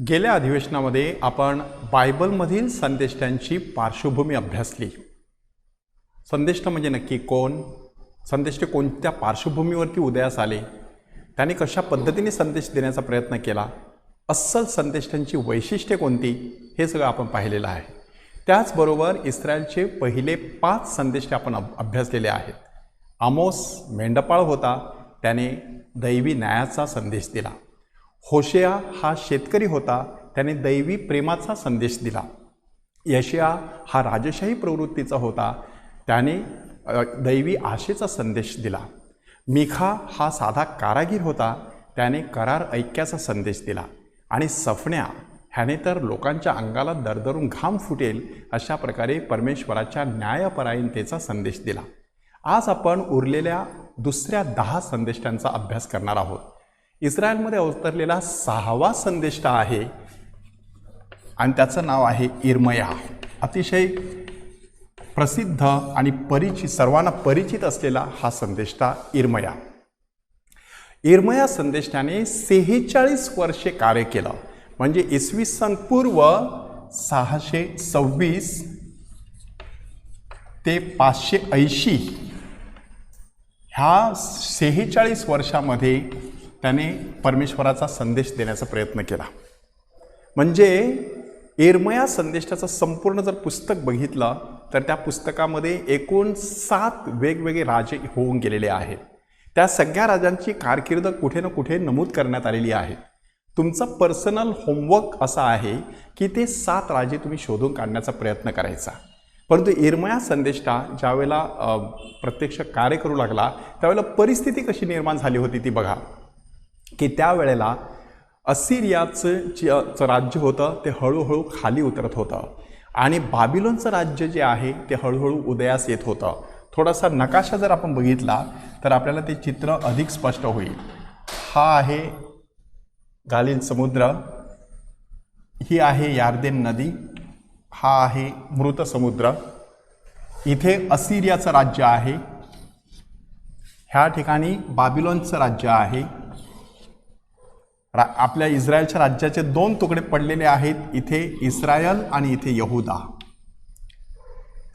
गेल्या अधिवेशनामध्ये आपण बायबलमधील संदेष्टांची पार्श्वभूमी अभ्यासली। संदेष्ट म्हणजे नक्की कोण, संदेष्ट कोणत्या पार्श्वभूमीवरती उदयास आले, त्याने कशा पद्धतीने संदेश देण्याचा प्रयत्न केला, अस्सल संदेष्टांची वैशिष्ट्ये कोणती, हे सगळं आपण पाहिलेलं आहे। त्याचबरोबर इस्रायलचे पहिले 5 संदेष्टे आपण अभ्यासलेले आहेत। आमोस मेंढपाळ होता, त्याने दैवी न्यायाचा संदेश दिला। होशेया हा शेतकरी होता, त्याने दैवी प्रेमाचा संदेश दिला। यशया हा राजशाही प्रवृत्तीचा होता, त्याने दैवी आशेचा संदेश दिला। मिखा हा साधा कारागीर होता, त्याने करार ऐक्याचा संदेश दिला। आणि सफण्या ह्याने तर लोकांच्या अंगाला दरदरून घाम फुटेल अशा प्रकारे परमेश्वराच्या न्यायपरायणतेचा संदेश दिला। आज आपण उरलेल्या दुसऱ्या 10 संदेष्टांचा अभ्यास करणार आहोत। इस्रायलमध्ये अवतरलेला 6वा संदेष्ट आहे आणि त्याचं नाव आहे इर्मया। अतिशय प्रसिद्ध आणि सर्वांना परिचित असलेला हा संदेष्टा इर्मया। इर्मया संदेष्टाने 46 वर्षे कार्य केलं, म्हणजे इसवी सन पूर्व 626 ते 580 ह्या 46 वर्षामध्ये त्याने परमेश्वराचा संदेश देण्याचा प्रयत्न केला। म्हणजे इर्मया संदेशाचं संपूर्ण जर पुस्तक बघितलं तर त्या पुस्तकामध्ये एकूण 7 वेगवेगळे राजे होऊन गेलेले आहेत। त्या सगळ्या राजांची कारकीर्द कुठे ना कुठे नमूद करण्यात आलेली आहे। तुमचा पर्सनल होमवर्क असा आहे की ते 7 राजे तुम्ही शोधून काढण्याचा प्रयत्न करायचा। परंतु इर्मया संदेष्टा ज्यावेळेला प्रत्यक्ष कार्य करू लागला त्यावेळेला परिस्थिती कशी निर्माण झाली होती ती बघा, की त्यावेळेला असिरियाचं राज्य होतं ते हळूहळू खाली उतरत होतं आणि बाबिलोनचं राज्य जे आहे ते हळूहळू उदयास येत होतं। थोडासा नकाशा जर आपण बघितला तर आपल्याला ते चित्र अधिक स्पष्ट होईल। हा आहे गालिल समुद्र, ही आहे यार्देन नदी, हा आहे मृत समुद्र, इथे असिरियाचं राज्य आहे, ह्या ठिकाणी बाबिलोनचं राज्य आहे। आपल्या इस्रायलच्या राज्याचे 2 तुकडे पडलेले आहेत, इथे इस्रायल आणि इथे यहुदा।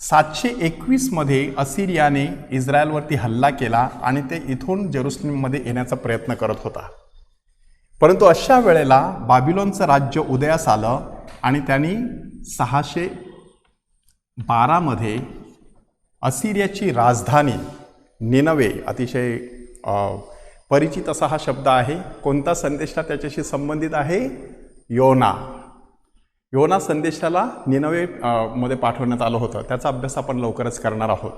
721 मध्ये असिरियाने इस्रायलवरती हल्ला केला आणि ते इथून जेरुसलेममध्ये येण्याचा प्रयत्न करत होता। परंतु अशा वेळेला बाबिलोनचं राज्य उदयास आलं आणि त्यांनी 612 मध्ये असिरियाची राजधानी निनवे, अतिशय परिचित असा हा शब्द आहे। कोणता संदेष्टा त्याच्याशी संबंधित आहे? योना। योना संदेशाला निनवे मध्ये पाठवण्यात आलं होतं, त्याचा अभ्यास आपण लवकरच करणार आहोत।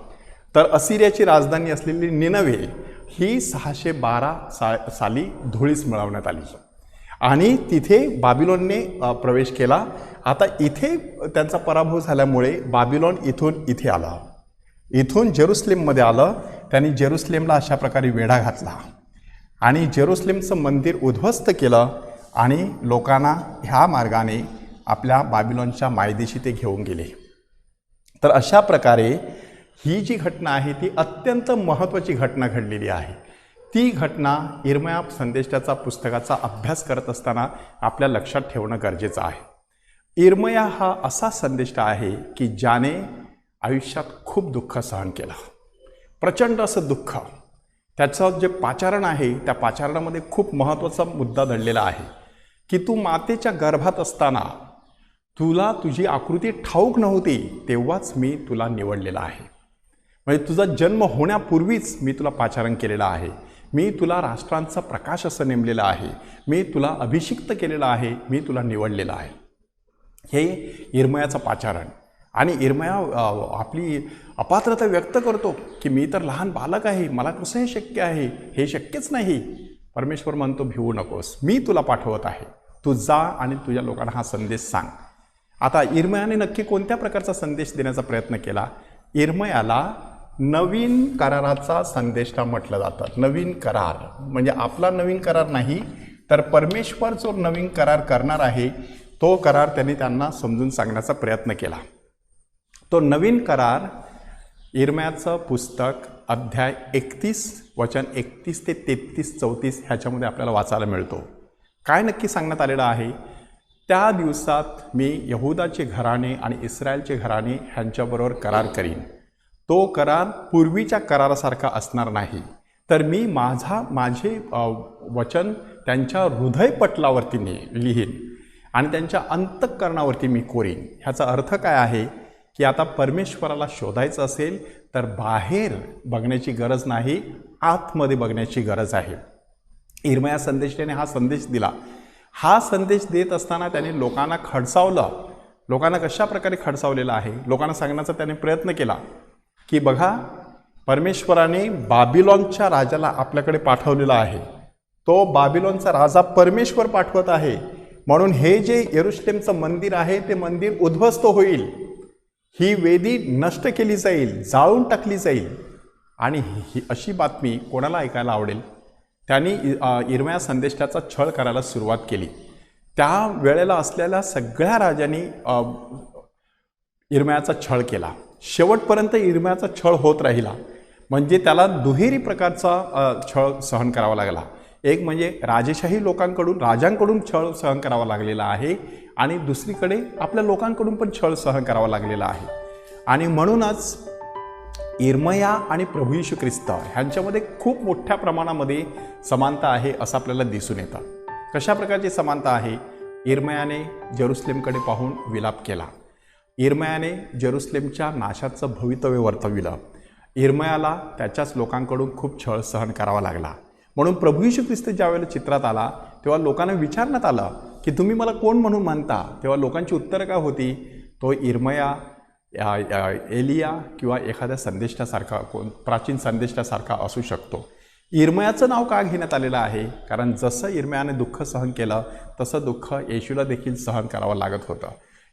तर असिरियाची राजधानी असलेली निनवे ही 612 साली धुळीस मिळवण्यात आली आणि तिथे बाबिलोनने प्रवेश केला। आता इथे त्यांचा पराभव झाल्यामुळे बाबिलोन इथून इथे आला, इथून जेरुसलेममध्ये आलं। त्यांनी जेरुसलेमला अशा प्रकारे वेढा घातला आणि जेरुसलेमचं मंदिर उद्ध्वस्त केलं आणि लोकांना ह्या मार्गाने आपल्या बाबिलोनच्या मायदेशी ते घेऊन गेले। तर अशा प्रकारे ही जी घटना आहे ती अत्यंत महत्त्वाची घटना घडलेली आहे। ती घटना इर्मया संदेशाचा पुस्तकाचा अभ्यास करत असताना आपल्या लक्षात ठेवणं गरजेचं आहे। इर्मया हा असा संदेष्टा आहे की ज्याने आयुष्यात खूप दुःख सहन केलं, प्रचंड असं दुःख। त्याचं जे पाचारण आहे त्या पाचारणामध्ये खूप महत्त्वाचा मुद्दा दडलेला आहे की तू मातेच्या गर्भात असताना तुला तुझी आकृती ठाऊक नव्हती, तेव्हाच मी तुला निवडलेला आहे। म्हणजे तुझा जन्म होण्यापूर्वीच मी तुला पाचारण केलेलं आहे, मी तुला राष्ट्रांचा प्रकाश असं नेमलेलं आहे, मी तुला अभिषिक्त केलेलं आहे, मी तुला निवडलेलं आहे। हे इर्मयाचं पाचारण। आणि इर्मया आपली अपात्रता व्यक्त करतो की मी तर लहान बालक आहे, मला कसं हे शक्य आहे, हे शक्यच नाही। परमेश्वर म्हणतो भिवू नकोस, मी तुला पाठवत आहे, तू जा आणि तुझ्या लोकांना हा संदेश सांग। आता इर्मयाने नक्की कोणत्या प्रकारचा संदेश देण्याचा प्रयत्न केला? इर्मयाला नवीन कराराचा संदेष्टा म्हटलं जातं। नवीन करार म्हणजे आपला नवीन करार नाही, तर परमेश्वर जो नवीन करार करणार आहे तो करार त्यांनी त्यांना समजून सांगण्याचा प्रयत्न केला। तो नवीन करार इर्मयाचं पुस्तक अध्याय 31 वचन 31 ते 33 34 ह्याच्यामध्ये आपल्याला वाचायला मिळतो। काय नक्की सांगण्यात आलेलं आहे? त्या दिवसात मी यहुदाचे घराणे आणि इस्रायलचे घराणे ह्यांच्याबरोबर करार करीन. तो करार पूर्वीच्या करारासारखा असणार नाही, तर मी माझे वचन त्यांच्या हृदयपटलावरती लिहीन आणि त्यांच्या अंतःकरणावरती मी कोरीन. ह्याचा अर्थ काय आहे की आता परमेश्वराला शोधायचं असेल तर बाहेर बघण्याची गरज नाही, आतमध्ये बघण्याची गरज आहे. इर्मया संदेशाने हा संदेश दिला. हा संदेश देत असताना त्याने लोकांना खडसावलं. लोकांना कशा प्रकारे खडसावलेलं आहे, लोकांना सांगण्याचा त्याने प्रयत्न केला की बघा, परमेश्वराने बाबिलॉनच्या राजाला आपल्याकडे पाठवलेला आहे. तो बाबिलॉनचा राजा परमेश्वर पाठवत आहे, म्हणून हे जे यरुशलेमचं मंदिर आहे ते मंदिर उद्ध्वस्त होईल, ही वेदी नष्ट केली जाईल, जाळून टाकली जाईल. आणि ही अशी बातमी कोणाला ऐकायला आवडेल? त्यांनी इर्मया संदेशाचा छळ करायला सुरुवात केली. त्या वेळेला असलेल्या सगळ्या राजांनी इर्मयाचा छळ केला. शेवटपर्यंत इर्मयाचा छळ होत राहिला. म्हणजे त्याला दुहेरी प्रकारचा छळ सहन करावा लागला. एक म्हणजे राजेशाही राजांकडून छळ सहन करावा लागलेला आहे आणि दुसरीकडे आपल्या लोकांकडून पण छळ सहन करावा लागलेला आहे. आणि म्हणूनच इर्मया आणि प्रभू येशू ख्रिस्त ह्यांच्यामध्ये खूप मोठ्या प्रमाणामध्ये समानता आहे असं आपल्याला दिसून येतं. कशा प्रकारची समानता आहे? इर्मयाने जेरुसलेमकडे पाहून विलाप केला. इर्मयाने जेरुसलेमच्या नाशाचं भवितव्य वर्तविलं. इर्मयाला त्याच्याच लोकांकडून खूप छळ सहन करावा लागला. म्हणून प्रभू येशू ख्रिस्त ज्यावेळेला चित्रात आला तेव्हा लोकांना विचारण्यात आलं की तुम्ही मला कोण म्हणून म्हणता? तेव्हा लोकांची उत्तरं काय होती? तो इर्मया, एलिया किंवा एखाद्या संदेशासारखा, प्राचीन संदेशासारखा असू शकतो. इर्मयाचं नाव का घेण्यात आलेलं आहे? कारण जसं इर्मयाने दुःख सहन केलं तसं दुःख येशूला देखील सहन करावं लागत होतं.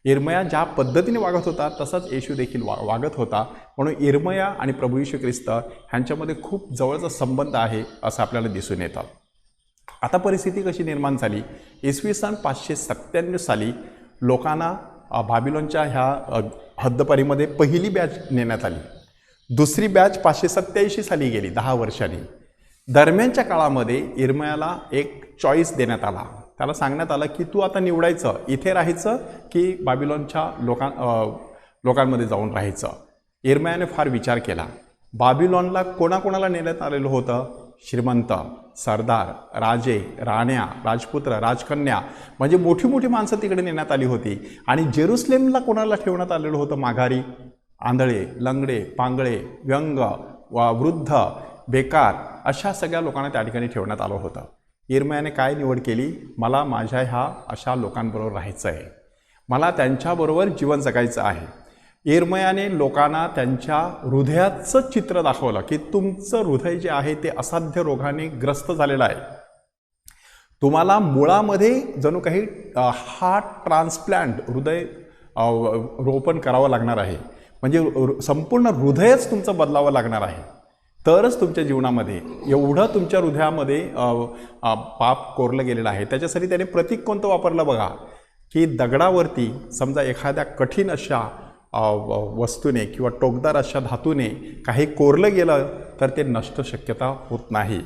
इर्मया ज्या पद्धतीने वागत होता तसाच येशू देखील वागत होता. म्हणून इर्मया आणि प्रभू येशू ख्रिस्त ह्यांच्यामध्ये खूप जवळचा संबंध आहे असं आपल्याला दिसून येतं. आता परिस्थिती कशी निर्माण झाली? इसवी सन 597 साली लोकांना बाबिलोनच्या ह्या हद्दपारीमध्ये पहिली बॅच नेण्यात आली. दुसरी बॅच 587 साली गेली, 10 वर्षांनी. दरम्यानच्या काळामध्ये इर्मयाला एक चॉईस देण्यात आला. त्याला सांगण्यात आलं की तू आता निवडायचं, इथे राहायचं की बाबिलोनच्या लोकांमध्ये जाऊन राहायचं. इर्मयाने फार विचार केला. बाबिलोनला कोणाकोणाला नेण्यात आलेलं होतं? श्रीमंत, सरदार, राजे, राण्या, राजपुत्र, राजकन्या, म्हणजे मोठी मोठी माणसं तिकडे नेण्यात आली होती. आणि जेरुसलेमला कोणाला ठेवण्यात आलेलं होतं? माघारी, आंधळे, लंगडे, पांगळे, व्यंग, वृद्ध, बेकार, अशा सगळ्या लोकांना त्या ठिकाणी ठेवण्यात आलं होतं. इर्मयाने काय निवड केली? मला माझ्या ह्या अशा लोकांबरोबर राहायचं आहे, मला त्यांच्याबरोबर जीवन जगायचं आहे. इर्मयाने लोकांना त्यांच्या हृदयाचं चित्र दाखवलं की तुमचं हृदय जे आहे ते असाध्य रोगाने ग्रस्त झालेलं आहे. तुम्हाला मुळामध्ये जणू काही हार्ट ट्रान्सप्लांट, हृदय रोपण करावं लागणार आहे. म्हणजे संपूर्ण हृदयच तुमचं बदलावं लागणार आहे. तरच तुमच्या जीवनामध्ये एवढं तुमच्या हृदयामध्ये पाप कोरलं गेलेलं आहे. त्याच्यासाठी त्याने प्रतीक कोणतं वापरलं बघा, की दगडावरती समजा एखाद्या कठीण अशा वस्तूने किंवा टोकदार अशा धातूने काही कोरलं गेलं तर ते नष्ट शक्यता होत नाही.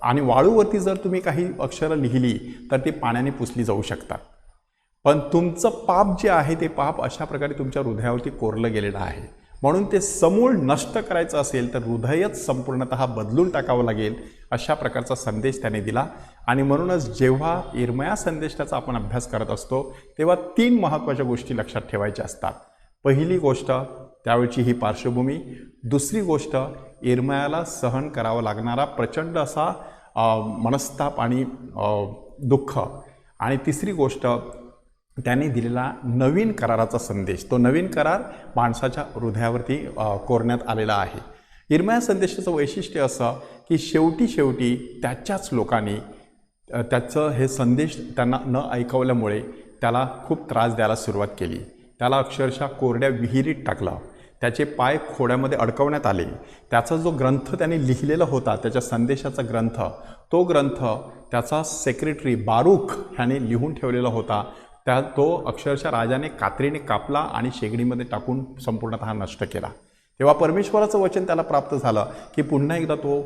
आणि वाळूवरती जर तुम्ही काही अक्षरं लिहिली तर ती पाण्याने पुसली जाऊ शकतात. पण तुमचं पाप जे आहे ते पाप अशा प्रकारे तुमच्या हृदयावरती कोरलं गेलेलं आहे. म्हणून ते समूळ नष्ट करायचं असेल तर हृदयच संपूर्णतः बदलून टाकावं लागेल, अशा प्रकारचा संदेश त्याने दिला. आणि म्हणूनच जेव्हा इर्मया संदेशाचा आपण अभ्यास करत असतो तेव्हा 3 महत्त्वाच्या गोष्टी लक्षात ठेवायच्या असतात. पहिली गोष्ट त्यावेळची ही पार्श्वभूमी, दुसरी गोष्ट इर्मयाला सहन करावा लागणारा प्रचंड असा मनस्ताप आणि दुःख, आणि तिसरी गोष्ट त्याने दिलेला नवीन कराराचा संदेश. तो नवीन करार माणसाच्या हृदयावरती कोरण्यात आलेला आहे. इर्मया संदेशाचं वैशिष्ट्य असं की शेवटी त्याच्याच लोकांनी त्याचं हे संदेश त्यांना न ऐकवल्यामुळे त्याला खूप त्रास द्यायला सुरुवात केली. त्याला अक्षरशः कोरड्या विहिरीत टाकलं, त्याचे पाय खोड्यामध्ये अडकवण्यात आले. त्याचा जो ग्रंथ त्याने लिहिलेला होता, त्याच्या संदेशाचा ग्रंथ, तो ग्रंथ त्याचा सेक्रेटरी बारूक ह्याने लिहून ठेवलेला होता. तो अक्षरशः राजाने कात्रीने कापला आणि शेगडीमध्ये टाकून संपूर्णतः नष्ट केला. तेव्हा परमेश्वराचं वचन त्याला प्राप्त झालं की पुन्हा एकदा तो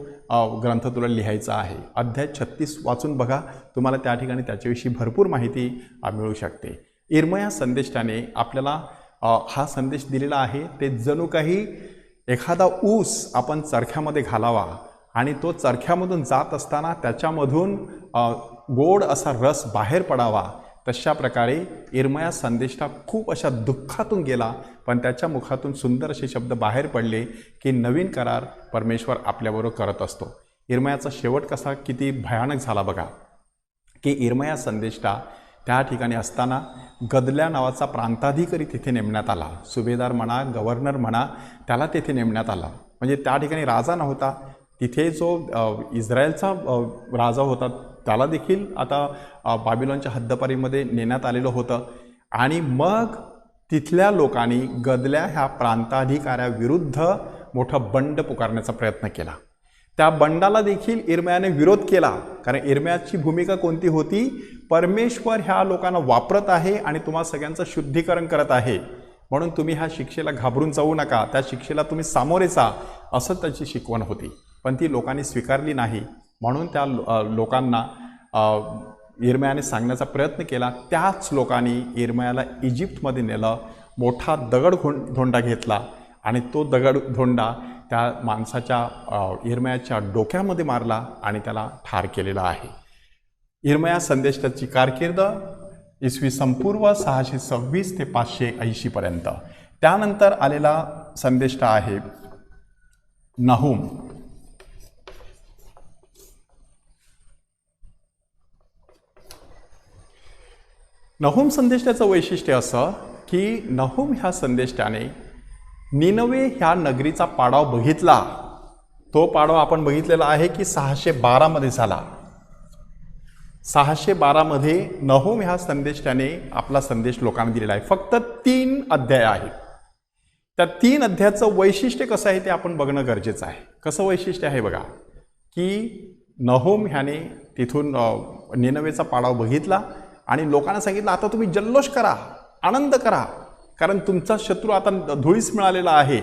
ग्रंथ तुला लिहायचा आहे. अध्याय 36 वाचून बघा, तुम्हाला त्या ठिकाणी त्याच्याविषयी भरपूर माहिती मिळू शकते. इर्मया संदेष्टाने आपल्याला हा संदेश दिलेला आहे. ते जणू काही एखादा ऊस आपण चरख्यामध्ये घालावा आणि तो चरख्यामधून जात असताना त्याच्यामधून गोड असा रस बाहेर पडावा, तशा प्रकारे इर्मया संदेष्टा खूप अशा दुःखातून गेला, पण त्याच्या मुखातून सुंदर असे शब्द बाहेर पडले की नवीन करार परमेश्वर आपल्याबरोबर करत असतो. इर्मयाचा शेवट कसा किती भयानक झाला बघा, की इर्मया संदेष्टा त्या ठिकाणी असताना गदल्या नावाचा प्रांताधिकारी तिथे नेमण्यात आला. सुभेदार म्हणा, गव्हर्नर म्हणा, त्याला तिथे नेमण्यात आला. म्हणजे त्या ठिकाणी राजा नव्हता, तिथे जो इस्रायलचा राजा होता त्याला देखील आता बाबिलोनच्या हद्दपारीमध्ये नेण्यात आलेलं होतं. आणि मग तिथल्या लोकांनी गदल्या ह्या प्रांताधिकाऱ्याविरुद्ध मोठा बंड पुकारण्याचा प्रयत्न केला. त्या बंडाला देखील इर्मयाने विरोध केला, कारण इर्मयाची भूमिका कोणती होती, परमेश्वर ह्या लोकांना वापरत आहे आणि तुम्हा सगळ्यांचं शुद्धीकरण करत आहे, म्हणून तुम्ही ह्या शिक्षेला घाबरून जाऊ नका, त्या शिक्षेला तुम्ही सामोरे जा, असं त्याची शिकवण होती. पण ती लोकांनी स्वीकारली नाही. म्हणून त्या लोकांना इर्मयाने सांगण्याचा प्रयत्न केला. त्याच लोकांनी इर्मयाला इजिप्तमध्ये नेलं, मोठा दगडधोंडा घेतला आणि तो दगडधोंडा त्या माणसाच्या इर्मयाच्या डोक्यामध्ये मारला आणि त्याला ठार केलेला आहे. इर्मया संदेष्टाची कारकीर्द इसवी सन पूर्व 626 ते 580 पर्यंत. त्यानंतर आलेला संदेष्टा आहे नहूम. नहूम संदेष्टाचं वैशिष्ट्य असं की नहूम ह्या संदेष्टाने निनवे ह्या नगरीचा पाडाव बघितला. तो पाडाव आपण बघितलेला आहे की 612 मध्ये झाला. 612 मध्ये नहूम ह्या संदेष्टाने आपला संदेश लोकांना दिलेला आहे. फक्त 3 अध्याय आहेत. त्या 3 अध्यायाचं वैशिष्ट्य कसं आहे ते आपण बघणं गरजेचं आहे. कसं वैशिष्ट्य आहे बघा, की नहूम ह्याने तिथून निनवेचा पाडाव बघितला आणि लोकांना सांगितलं, आता तुम्ही जल्लोष करा, आनंद करा, कारण तुमचा शत्रू आता धुळीस मिळालेला आहे.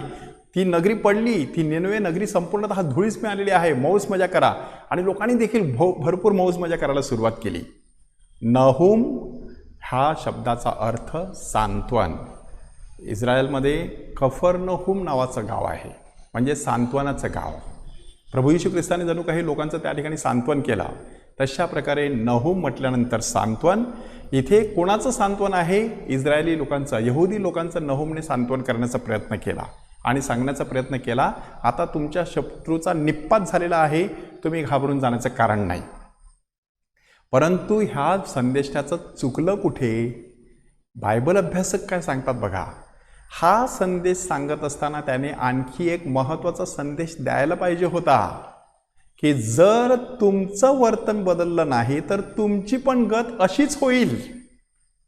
ती नगरी पडली, ती निनवे नगरी संपूर्णतः धुळीस मिळालेली आहे, मौज मजा करा. आणि लोकांनी देखील भरपूर मौज मजा करायला सुरुवात केली. नहूम हा शब्दाचा अर्थ सांत्वन. इस्रायलमध्ये कफरनहूम नावाचं गाव आहे, म्हणजे सांत्वनाचं गाव. प्रभू येशू ख्रिस्ताने जणू काही लोकांचं त्या ठिकाणी सांत्वन केलं. तशा प्रकारे नहूम म्हटल्यानंतर सांत्वन. इथे कोणाचं सांत्वन आहे? इस्रायली लोकांचं, यहुदी लोकांचं नहूमने सांत्वन करण्याचा प्रयत्न केला आणि सांगण्याचा प्रयत्न केला, आता तुमच्या शत्रूचा निप्पात झालेला आहे, तुम्ही घाबरून जाण्याचं कारण नाही. परंतु ह्या संदेशाचं चुकलं कुठे? बायबल अभ्यासक काय सांगतात बघा, हा संदेश सांगत असताना त्याने आणखी एक महत्त्वाचा संदेश द्यायला पाहिजे होता, की जर तुमचं वर्तन बदललं नाही तर तुमची पण गत अशीच होईल.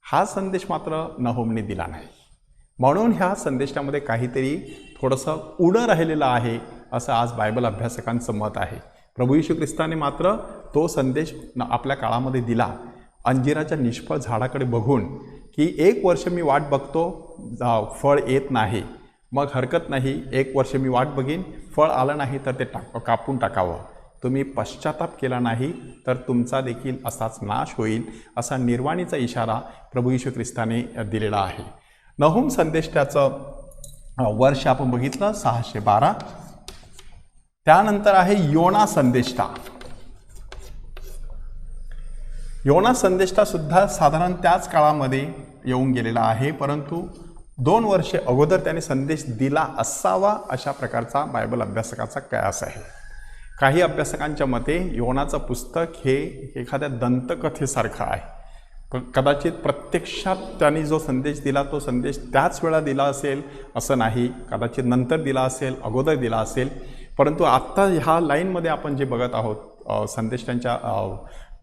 हा संदेश मात्र नहूमने दिला नाही. म्हणून ह्या संदेशामध्ये काहीतरी थोडंसं उडं राहिलेलं आहे, असं आज बायबल अभ्यासकांचं मत आहे. प्रभू येशू ख्रिस्ताने मात्र तो संदेश आपल्या काळामध्ये दिला. अंजिराच्या निष्फळ झाडाकडे बघून, की 1 वर्ष मी वाट बघतो, फळ येत नाही, मग हरकत नाही, 1 वर्ष मी वाट बघीन, फळ आलं नाही तर ते कापून टाकावं. तुम्ही पश्चाताप केला नाही तर तुमचा देखील असाच नाश होईल, असा निर्वाणीचा इशारा प्रभू येशू ख्रिस्ताने दिलेला आहे. नहूम संदेशाचं वर्ष आपण बघितलं 612. त्यानंतर आहे योना संदेष्टा. योना संदेष्टा सुद्धा साधारण त्याच काळामध्ये येऊन गेलेला आहे, परंतु 2 वर्षे अगोदर त्याने संदेश दिला असावा, अशा प्रकारचा बायबल अभ्यासकाचा कयास आहे. काही अभ्यासकांच्या मते योनाचं पुस्तक हे एखाद्या दंतकथेसारखं आहे. कदाचित प्रत्यक्षात त्यांनी जो संदेश दिला तो संदेश त्याच वेळा दिला असेल असं नाही, कदाचित नंतर दिला असेल, अगोदर दिला असेल. परंतु आत्ता ह्या लाईनमध्ये आपण जे बघत आहोत संदेशांच्या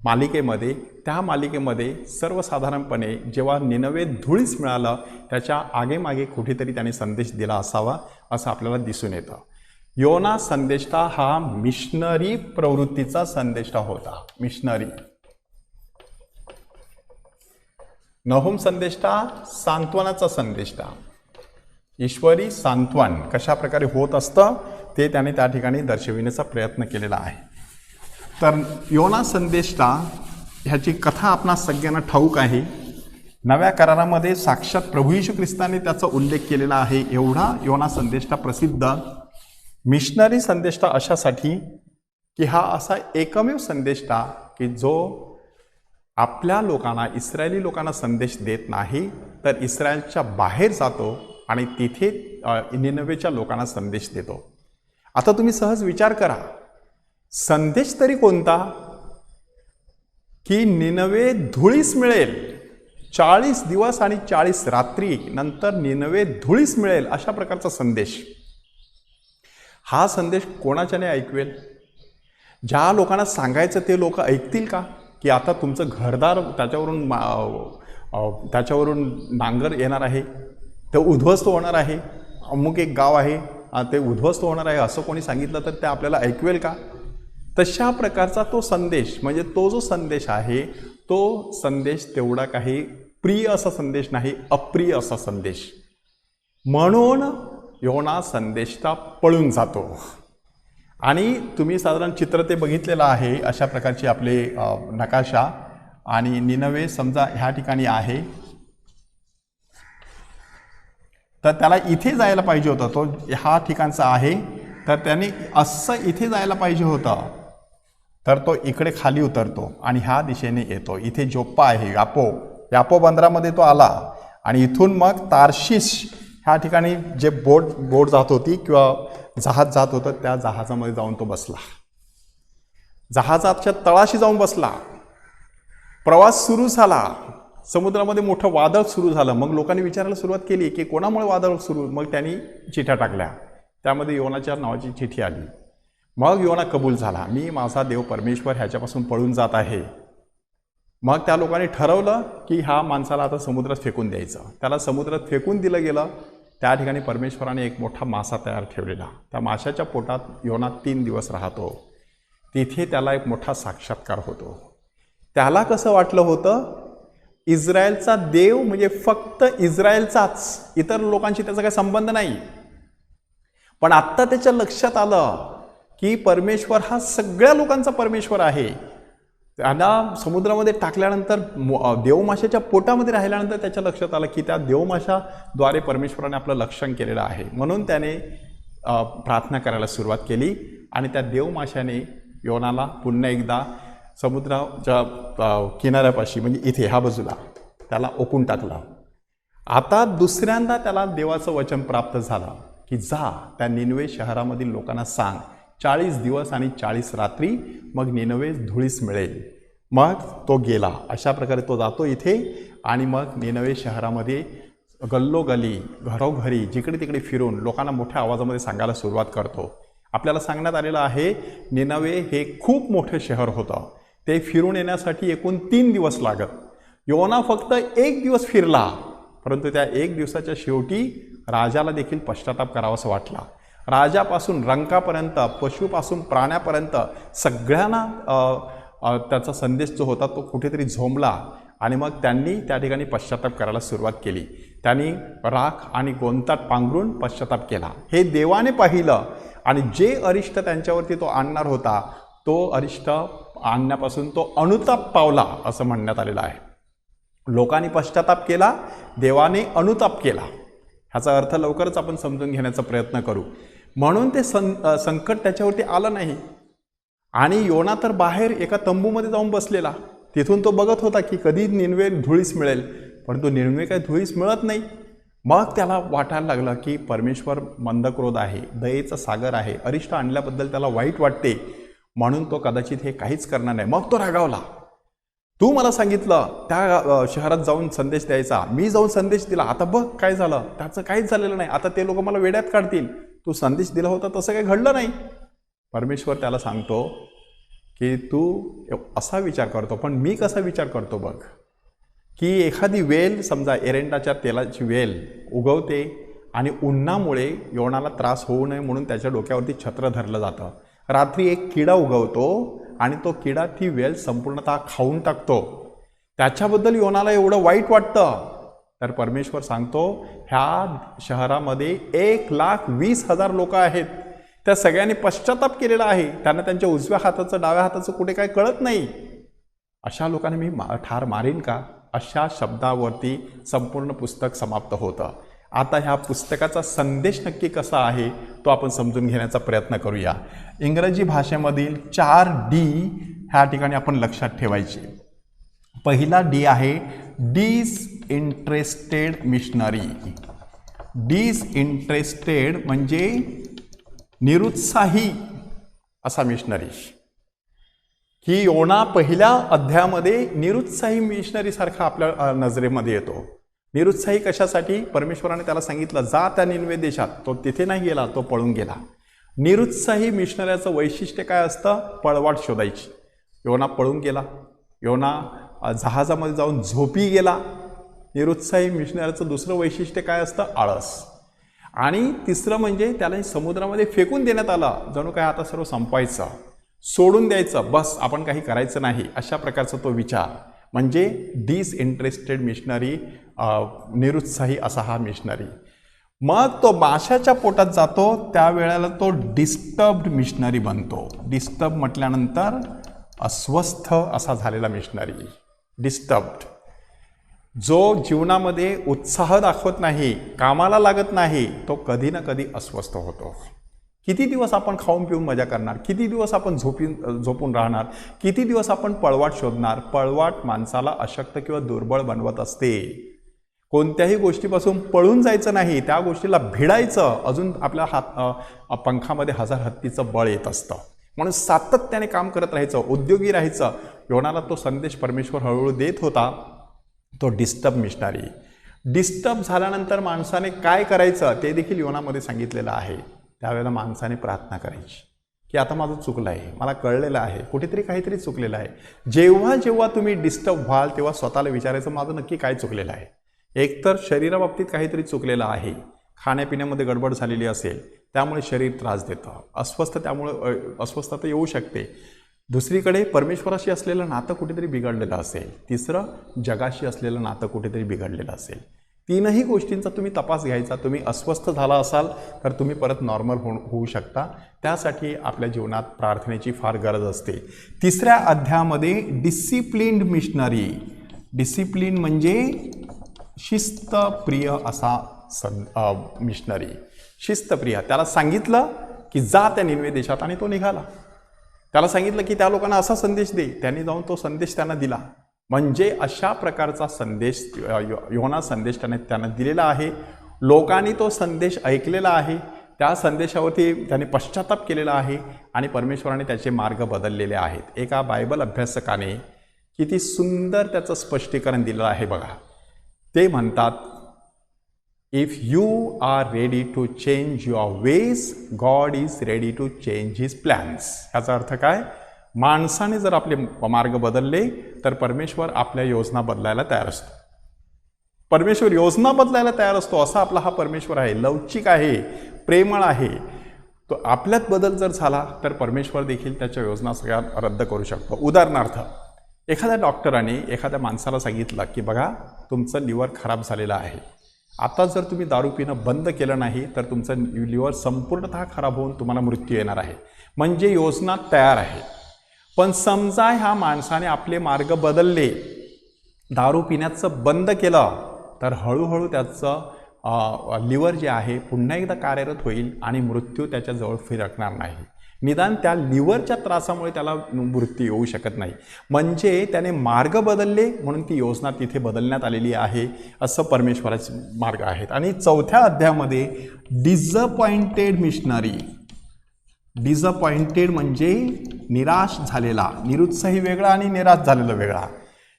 मालिकेमध्ये, त्या मालिकेमध्ये सर्वसाधारणपणे जेव्हा निनवे धुळीस मिळालं त्याच्या आगेमागे कुठेतरी त्याने संदेश दिला असावा असं आपल्याला दिसून येतं. योना संदेष्टा हा मिशनरी प्रवृत्तीचा संदेष्टा होता. मिशनरी. नहूम संदेष्टा सांत्वनाचा संदेष्टा. ईश्वरी सांत्वन कशा प्रकारे होत असतं ते त्याने त्या ठिकाणी दर्शविण्याचा प्रयत्न केलेला आहे. तर योना संदेष्टा ह्याची कथा आपणास सगळ्यांना ठाऊक आहे. नव्या करारामध्ये साक्षात प्रभू येशू ख्रिस्ताने त्याचा उल्लेख केलेला आहे. एवढा योना संदेष्टा प्रसिद्ध. मिशनरी संदेष्टा अशासाठी की हा असा एकमेव संदेष्टा की जो आपल्या लोकांना, इस्रायली लोकांना संदेश देत नाही, तर इस्रायलच्या बाहेर जातो आणि तिथे निनवेच्या लोकांना संदेश देतो. आता तुम्ही सहज विचार करा, संदेश तरी कोणता? की निनवे धुळीस मिळेल, 40 दिवस आणि 40 रात्री नंतर निनवे धुळीस मिळेल, अशा प्रकारचा संदेश. हा संदेश कोणाच्याने ऐकवेल? ज्या लोकांना सांगायचं ते लोक ऐकतील का? की आता तुमचं घरदार त्याच्यावरून नांगर येणार आहे, ते उद्ध्वस्त होणार आहे, अमुक एक गाव आहे ते उद्ध्वस्त होणार आहे, असं कोणी सांगितलं तर ते आपल्याला ऐकवेल का? तशा प्रकारचा तो संदेश, म्हणजे तो जो संदेश आहे तो संदेश तेवढा काही प्रिय असा संदेश नाही, अप्रिय असा संदेश. म्हणून योना संदेशता पळून जातो. आणि तुम्ही साधारण चित्र ते बघितलेलं आहे, अशा प्रकारची आपले नकाशा. आणि निनवे समजा ह्या ठिकाणी आहे, तर त्याला इथे जायला पाहिजे होतं, तो हा ठिकाणचा आहे, तर त्याने असं इथे जायला पाहिजे होतं, तर तो इकडे खाली उतरतो आणि ह्या दिशेने येतो. इथे जोप्पा आहे, यापो बंदरामध्ये तो आला आणि इथून मग तार्शिश ह्या ठिकाणी जे बोट जात होती किंवा जहाज जात होतं त्या जहाजामध्ये जाऊन तो बसला. जहाजाच्या तळाशी जाऊन बसला. प्रवास सुरू झाला. समुद्रामध्ये मोठं वादळ सुरू झालं. मग लोकांनी विचारायला सुरुवात केली की कोणामुळे वादळ सुरू? मग त्यांनी चिठ्ठ्या टाकल्या. त्यामध्ये योनाच्या नावाची चिठ्ठी आली. मग योना कबूल झाला, मी माझा देव परमेश्वर ह्याच्यापासून पळून जात आहे. मग त्या लोकांनी ठरवलं की ह्या माणसाला आता समुद्रात फेकून द्यायचं. त्याला समुद्रात फेकून दिलं गेलं. त्या ठिकाणी परमेश्वराने एक मोठा मासा तयार ठेवलेला. त्या माशाच्या पोटात योना 3 दिवस राहतो. तिथे त्याला एक मोठा साक्षात्कार होतो. त्याला कसं वाटलं होतं, इस्रायलचा देव म्हणजे फक्त इस्रायलचाच, इतर लोकांशी त्याचा काही संबंध नाही. पण आत्ता त्याच्या लक्षात आलं की परमेश्वर हा सगळ्या लोकांचा परमेश्वर आहे. त्याला समुद्रामध्ये टाकल्यानंतर, देवमाशाच्या पोटामध्ये राहिल्यानंतर त्याच्या लक्षात आलं की त्या देवमाशाद्वारे परमेश्वराने आपलं लक्षण केलेलं आहे. म्हणून त्याने प्रार्थना करायला सुरुवात केली आणि त्या देवमाशाने योनाला पुन्हा एकदा समुद्राच्या किनाऱ्यापाशी, म्हणजे इथे ह्या बाजूला त्याला ओकून टाकला. आता दुसऱ्यांदा त्याला देवाचं वचन प्राप्त झालं की जा त्या निनवे शहरामधील लोकांना सांग, 40 दिवस आणि 40 रात्री मग निनवे धुळीस मिळेल. मग तो गेला. अशा प्रकारे तो जातो इथे आणि मग निनवे शहरामध्ये गल्लोगल्ली, घरोघरी, जिकडे तिकडे फिरून लोकांना मोठ्या आवाजामध्ये सांगायला सुरुवात करतो. आपल्याला सांगण्यात आलेलं आहे निनवे हे खूप मोठे शहर होतं. ते फिरून येण्यासाठी एकूण 3 दिवस लागत. योना फक्त 1 दिवस फिरला, परंतु त्या 1 दिवसाच्या शेवटी राजाला देखील पश्चाताप करावासा वाटला. राजापासून रंकापर्यंत, पशुपासून प्राण्यापर्यंत सगळ्यांना त्याचा संदेश जो होता तो कुठेतरी झोंबला आणि मग त्यांनी त्या ठिकाणी पश्चाताप करायला सुरुवात केली. त्यांनी राख आणि गोंताट पांघरून पश्चाताप केला. हे देवाने पाहिलं आणि जे अरिष्ट त्यांच्यावरती तो आणणार होता तो अरिष्ट आणण्यापासून तो अनुताप पावला असं म्हणण्यात आलेलं आहे. लोकांनी पश्चाताप केला, देवाने अनुताप केला. ह्याचा अर्थ लवकरच आपण समजून घेण्याचा प्रयत्न करू. म्हणून ते संकट त्याच्यावरती आलं नाही. आणि योना तर बाहेर एका तंबूमध्ये जाऊन बसलेला. तिथून तो बघत होता की कधी निनवे धुळीस मिळेल, परंतु निनवे काही धुळीस मिळत नाही. मग त्याला वाटायला लागलं की परमेश्वर मंदक्रोध आहे, दयेचा सागर आहे, अरिष्ट आणल्याबद्दल त्याला वाईट वाटते, म्हणून तो कदाचित हे काहीच करणार नाही. मग तो रागावला. तू मला सांगितलं त्या शहरात जाऊन संदेश द्यायचा, मी जाऊन संदेश दिला, आता बघ काय झालं, त्याचं काहीच झालेलं नाही, आता ते लोक मला वेड्यात काढतील, तू संदेश दिला होता तसं काही घडलं नाही. परमेश्वर त्याला सांगतो की तू असा विचार करतो, पण मी कसा विचार करतो बघ, की एखादी वेल, समजा एरंडाच्या तेलाची वेल उगवते आणि उन्हामुळे योनाला त्रास होऊ नये म्हणून त्याच्या डोक्यावरती छत्र धरलं जातं. रात्री एक किडा उगवतो आणि तो किडा ती वेल संपूर्णतः खाऊन टाकतो. त्याच्याबद्दल योनाला एवढं वाईट वाटतं तर परमेश्वर सांगतो ह्या शहरामध्ये 1,20,000 लोक आहेत, त्या सगळ्यांनी पश्चाताप केलेला आहे, त्यांना त्यांच्या उजव्या हाताचं डाव्या हाताचं कुठे काय कळत नाही, अशा लोकांना मी ठार मारीन का? अशा शब्दावरती संपूर्ण पुस्तक समाप्त होतं. आता ह्या पुस्तकाचा संदेश नक्की कसा आहे तो आपण समजून घेण्याचा प्रयत्न करूया. इंग्रजी भाषेमधील 4 D ह्या ठिकाणी आपण लक्षात ठेवायचे. पहिला D आहे डिसइंटरेस्टेड मिशनरी. डिसइंटरेस्टेड म्हणजे निरुत्साही असा मिशनरी. ही योना पहिल्या अध्यायामध्ये निरुत्साही मिशनरी सारखा आपल्या नजरेमध्ये येतो. निरुत्साही कशासाठी? परमेश्वराने त्याला सांगितलं जा त्या निनवे देशात, तो तिथे नाही गेला, तो पळून गेला. निरुत्साही मिशनऱ्याचं वैशिष्ट्य काय असतं? पळवाट शोधायची. योना पळून गेला, योना जहाजामध्ये जाऊन झोपी गेला. निरुत्साही मिशनऱ्याचं दुसरं वैशिष्ट्य काय असतं? आळस. आणि तिसरं म्हणजे त्याला समुद्रामध्ये फेकून देण्यात आलं, जणू काय आता सर्व संपवायचं, सोडून द्यायचं, बस आपण काही करायचं नाही, अशा प्रकारचा तो विचार म्हणजे डिसइंटरेस्टेड मिशनरी, निरुत्साही असा हा मिशनरी. मग तो माशाच्या पोटात जातो त्यावेळेला तो डिस्टर्ब्ड मिशनरी बनतो. डिस्टर्ब म्हटल्यानंतर अस्वस्थ असा झालेला मिशनरी. डिस्टर्ब्ड, जो जीवनामध्ये उत्साह दाखवत नाही, कामाला लागत नाही, तो कधी ना कधी अस्वस्थ होतो. किती दिवस आपण खाऊन पिऊन मजा करणार? किती दिवस आपण झोपून राहणार? किती दिवस आपण पळवाट शोधणार? पळवाट माणसाला अशक्त किंवा दुर्बळ बनवत असते. कोणत्याही गोष्टीपासून पळून जायचं नाही, त्या गोष्टीला भिडायचं. अजून आपल्या पंखामध्ये 1000 हत्तीचं बळ येत असतं. म्हणून सातत्याने काम करत राहायचं, उद्योगी राहायचं. योनाला तो संदेश परमेश्वर हळूहळू देत होता. तो डिस्टर्ब मिशनरी. डिस्टर्ब झाल्यानंतर माणसाने काय करायचं ते देखील योनामध्ये सांगितलेलं आहे. त्यावेळेला माणसाने प्रार्थना करायची की आता माझं चुकलं आहे, मला कळलेलं आहे, कुठेतरी काहीतरी चुकलेलं आहे. जेव्हा जेव्हा तुम्ही डिस्टर्ब व्हाल तेव्हा स्वतःला विचारायचं माझं नक्की काय चुकलेलं आहे. एकतर शरीराबाबतीत काहीतरी चुकलेलं आहे, खाण्यापिण्यामध्ये गडबड झालेली असेल त्यामुळे शरीर त्रास देतं, त्यामुळे अस्वस्थता येऊ शकते. दुसरीकडे परमेश्वराशी असलेलं नातं कुठेतरी बिघडलेलं असेल. तिसरं जगाशी असलेलं नातं कुठेतरी बिघडलेलं असेल. तीनही गोष्टींचा तुम्ही तपास घ्यायचा. तुम्ही अस्वस्थ झाला असाल तर तुम्ही परत नॉर्मल होऊ शकता. त्यासाठी आपल्या जीवनात प्रार्थनेची फार गरज असते. तिसऱ्या अध्यायामध्ये डिसिप्लिन्ड मिशनरी. डिसिप्लिन म्हणजे शिस्तप्रिय असा मिशनरी. शिस्तप्रिय. त्याला सांगितलं की जा त्या निनवे देशात आणि तो निघाला. त्याला सांगितलं की त्या लोकांना असा संदेश दे, त्यांनी जाऊन तो संदेश त्यांना दिला. म्हणजे अशा प्रकारचा संदेश योना संदेश त्यांना दिलेला आहे. लोकांनी तो संदेश ऐकलेला आहे. त्या संदेशावरती त्यांनी पश्चाताप केलेला आहे आणि परमेश्वराने त्याचे मार्ग बदललेले आहेत. एका बायबल अभ्यासकाने किती सुंदर त्याचं स्पष्टीकरण दिलं आहे बघा. ते म्हणतात if you are ready to change your ways, God is ready to change his plans. ह्याचा अर्थ काय? माणसाने जर आपले मार्ग बदलले तर परमेश्वर आपल्या योजना बदलायला तयार असतो. परमेश्वर योजना बदलायला तयार असतो. असा आपला हा परमेश्वर आहे. लवचिक आहे, प्रेमळ आहे. तो आपल्यात बदल जर झाला तर परमेश्वर देखील त्याच्या योजना सगळ्या रद्द करू शकतो. उदाहरणार्थ एखाद्या डॉक्टराने एखाद्या माणसाला सांगितलं की बघा तुमचं लिव्हर खराब झालेलं आहे, आता जर तुम्ही दारू पिणं बंद केलं नाही तर तुमचं लिव्हर संपूर्णतः खराब होऊन तुम्हाला मृत्यू येणार आहे. म्हणजे योजना तयार आहे. पण समजा ह्या माणसाने आपले मार्ग बदलले, दारू पिण्याचं बंद केलं, तर हळूहळू त्याचं लिव्हर जे आहे पुन्हा एकदा कार्यरत होईल आणि मृत्यू त्याच्याजवळ फिरकणार नाही. निदान त्या लिव्हरच्या त्रासामुळे त्याला मृत्यू येऊ शकत नाही. म्हणजे त्याने मार्ग बदलले म्हणून ती योजना तिथे बदलण्यात आलेली आहे. असं परमेश्वराचे मार्ग आहेत. आणि चौथ्या अध्यायामध्ये डिसअपॉइंटेड मिशनरी. डिसअपॉइंटेड म्हणजे निराश झालेला. निरुत्साही वेगळा आणि निराश झालेला वेगळा.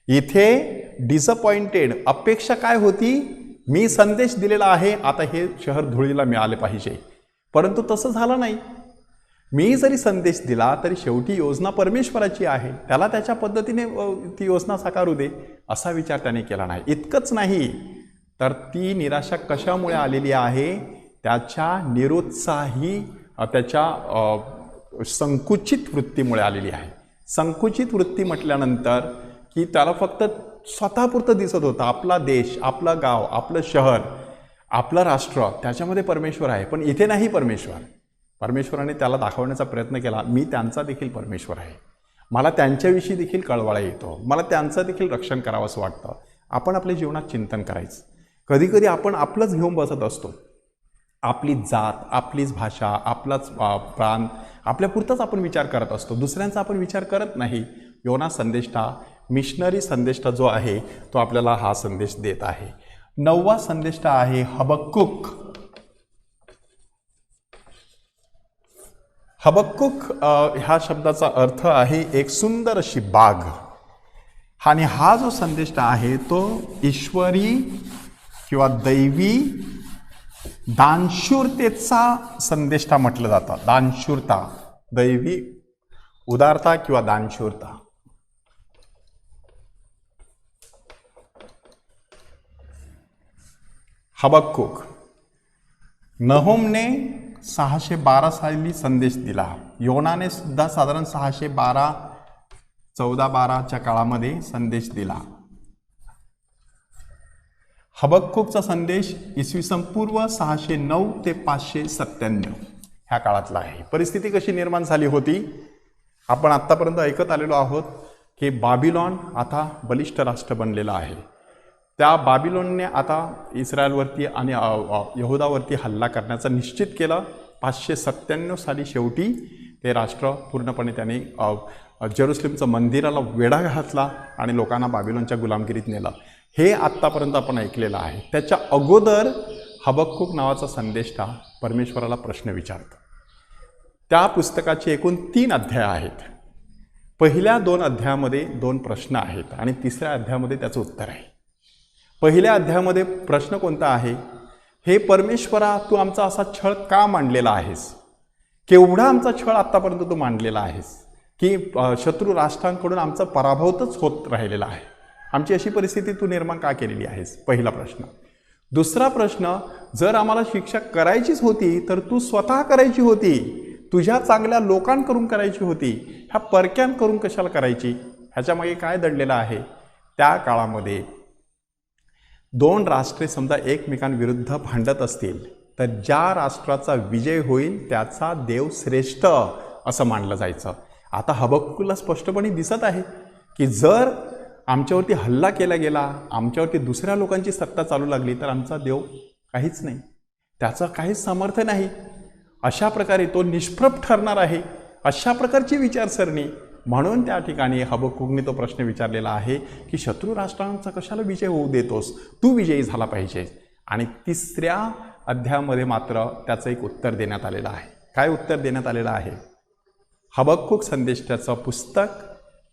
इथे डिसअपॉइंटेड अपेक्षा काय होती? मी संदेश दिलेला आहे, आता हे शहर धुळीला मिळाले पाहिजे. परंतु तसं झालं नाही. मी जरी संदेश दिला तरी शेवटी योजना परमेश्वराची आहे, त्याला त्याच्या पद्धतीने ती योजना साकारू दे, असा विचार त्याने केला नाही. इतकंच नाही तर ती निराशा कशामुळे आलेली आहे? त्याच्या निरुत्साही, त्याच्या संकुचित वृत्तीमुळे आलेली आहे. संकुचित वृत्ती म्हटल्यानंतर की त्याला फक्त स्वतःपुरतं दिसत होतं. आपला देश, आपलं गाव, आपलं शहर, आपलं राष्ट्र, त्याच्यामध्ये परमेश्वर आहे. पण इथे नाही परमेश्वर. परमेश्वराने त्याला दाखवण्याचा प्रयत्न केला, मी त्यांचा देखील परमेश्वर आहे, मला त्यांच्याविषयी देखील कळवळा येतो, मला त्यांचं देखील रक्षण करावं असं वाटतं. आपण आपल्या जीवनात चिंतन करायचं. कधीकधी आपण आपलंच घेऊन बसत असतो. आपली जात, आपलीच भाषा, आपलाच प्रांत, आपल्यापुरताच आपण विचार करत असतो, दुसऱ्यांचा आपण विचार करत नाही. योना संदेष्टा, मिशनरी संदेष्टा जो आहे तो आपल्याला हा संदेश देत आहे. 9वा संदेष्टा आहे हबक्कुक. हबक्कुक ह्या शब्दाचा अर्थ आहे एक सुंदर अशी बाग. आणि हा जो संदेष्टा आहे तो ईश्वरी किंवा दैवी दानशूरतेचा संदेष्टा म्हटलं जातं. दानशूरता, दैवी उदारता किंवा दानशूरता. हबक्कुक. नहोमने 612 साली संदेश दिला. योनाने सुद्धा साधारण 1412च्या काळामध्ये संदेश दिला. हबक्कुकचा संदेश इसवी सन पूर्व 609 ते 597 ह्या काळातला आहे. परिस्थिती कशी निर्माण झाली होती आपण आत्तापर्यंत ऐकत आलेलो आहोत की बाबिलॉन आता बलिष्ठ राष्ट्र बनलेलं आहे. त्या बाबिलॉनने आता इस्रायलवरती आणि यहुदावरती हल्ला करण्याचा निश्चित केलं. 597 साली शेवटी ते राष्ट्र पूर्णपणे त्याने जेरुसलेमचं मंदिराला वेढा घातला आणि लोकांना बाबिलॉनच्या गुलामगिरीत नेलं. हे आत्तापर्यंत आपण ऐकलेलं आहे. त्याच्या अगोदर हबक्कुक नावाचा संदेष्टा परमेश्वराला प्रश्न विचारतो. त्या पुस्तकाचे एकूण 3 अध्याय आहेत. पहिल्या 2 अध्यायामध्ये 2 प्रश्न आहेत आणि तिसऱ्या अध्यायामध्ये त्याचं उत्तर आहे. पहिल्या अध्यायामध्ये प्रश्न कोणता आहे, हे परमेश्वरा तू आमचा असा छळ का मांडलेला आहेस, केवढा आमचा छळ आत्तापर्यंत तू मांडलेला आहेस की शत्रू राष्ट्रांकडून आमचा पराभवच होत राहिलेला आहे. आमची अशी परिस्थिती तू निर्माण का केलेली आहेस. पहिला प्रश्न. दुसरा प्रश्न, जर आम्हाला शिक्षा करायचीच होती तर तू स्वतः करायची होती, तुझ्या चांगल्या लोकांकडून करायची होती, ह्या परक्यांकडून कशाला करायची. ह्याच्यामागे काय दडलेलं आहे. त्या काळामध्ये 2 राष्ट्रे समजा एकमेकांविरुद्ध भांडत असतील तर ज्या राष्ट्राचा विजय होईल त्याचा देव श्रेष्ठ असं मानलं जायचं. आता हबक्कुकला स्पष्टपणे दिसत आहे की जर आमच्यावरती हल्ला केला गेला, आमच्यावरती दुसऱ्या लोकांची सत्ता चालू लागली तर आमचा देव काहीच नाही, त्याचं काहीच सामर्थ्य नाही. अशा प्रकारे तो निष्प्रभ ठरणार आहे, अशा प्रकारची विचारसरणी. म्हणून त्या ठिकाणी हबक्कुकने तो प्रश्न विचारलेला आहे की शत्रू राष्ट्रांचा कशाला विजय होऊ देतोस, तू विजयी झाला पाहिजे. आणि तिसऱ्या अध्यायामध्ये मात्र त्याचं एक उत्तर देण्यात आलेलं आहे. काय उत्तर देण्यात आलेलं आहे. हबक्कुक संदेशाचं पुस्तक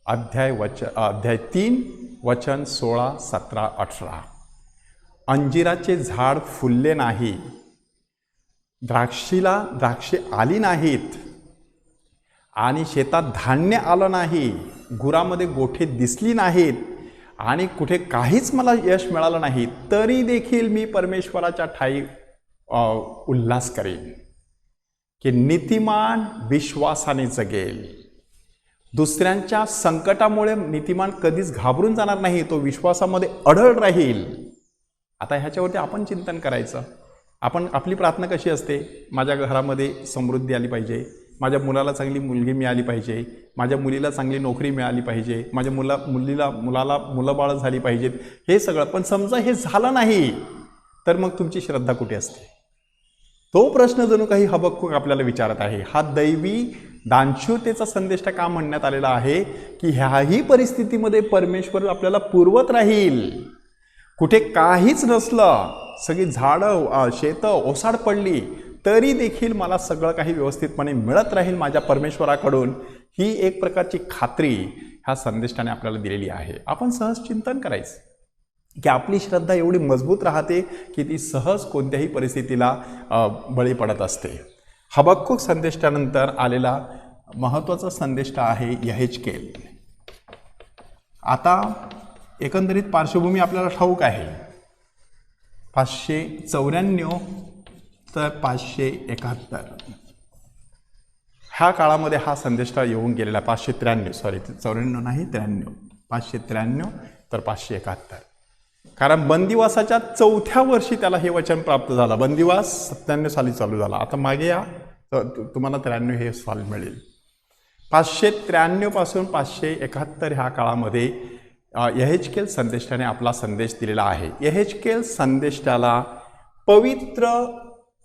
अध्याय 3 वचन 16, 17, 18. अंजिराचे झाड फुलले नाही, द्राक्षे आली नाहीत आणि शेतात धान्य आलं नाही, गुरामध्ये गोठे दिसली नाहीत आणि कुठे काहीच मला यश मिळालं नाही, तरी देखील मी परमेश्वराच्या ठाई उल्हास करेन की नीतिमान विश्वासाने जगेल. दुसऱ्यांच्या संकटामुळे नीतिमान कधीच घाबरून जाणार नाही, तो विश्वासामध्ये अढळ राहील. आता ह्याच्यावरती आपण चिंतन करायचं. आपली प्रार्थना कशी असते, माझ्या घरामध्ये समृद्धी आली पाहिजे, माझ्या मुलाला चांगली मुलगी मिळाली पाहिजे, माझ्या मुलीला चांगली नोकरी मिळाली पाहिजे, माझ्या मुलाला मुलंबाळं झाली पाहिजेत, हे सगळं. पण समजा हे झालं नाही तर मग तुमची श्रद्धा कुठे असते. तो प्रश्न जणू काही हबक्कुक आपल्याला विचारत आहे. हा दैवी दानशूरतेचा संदेश का म्हणण्यात आलेला आहे की ह्याही परिस्थितीमध्ये परमेश्वर आपल्याला पुरवत राहील. कुठे काहीच नसलं, सगळी झाडं शेतं ओसाड पडली तरी देखील मला सगळं काही व्यवस्थितपणे मिळत राहील माझ्या परमेश्वराकडून, ही एक प्रकारची खात्री ह्या संदेशाने आपल्याला दिलेली आहे. आपण सहज चिंतन करायचं की आपली श्रद्धा एवढी मजबूत राहते की ती सहज कोणत्याही परिस्थितीला बळी पडत असते. हबक्कुक संदेशानंतर आलेला महत्त्वाचा संदेश आहे यहेजकेल. आता एकंदरीत पार्श्वभूमी आपल्याला ठाऊक आहे. 594 तर 571 ह्या काळामध्ये हा संदेश येऊन गेलेला. 593 94 नाही 93 593 तर 571. कारण बंदिवासाच्या 4थ्या वर्षी त्याला हे वचन प्राप्त झालं. बंदिवास 97 साली चालू झाला. आता मागे या तुम्हाला 93 हे साल मिळेल. 593 पासून 571 ह्या काळामध्ये यहेजकेल संदेष्टाने आपला संदेश दिलेला आहे. यहेजकेल संदेष्टाला पवित्र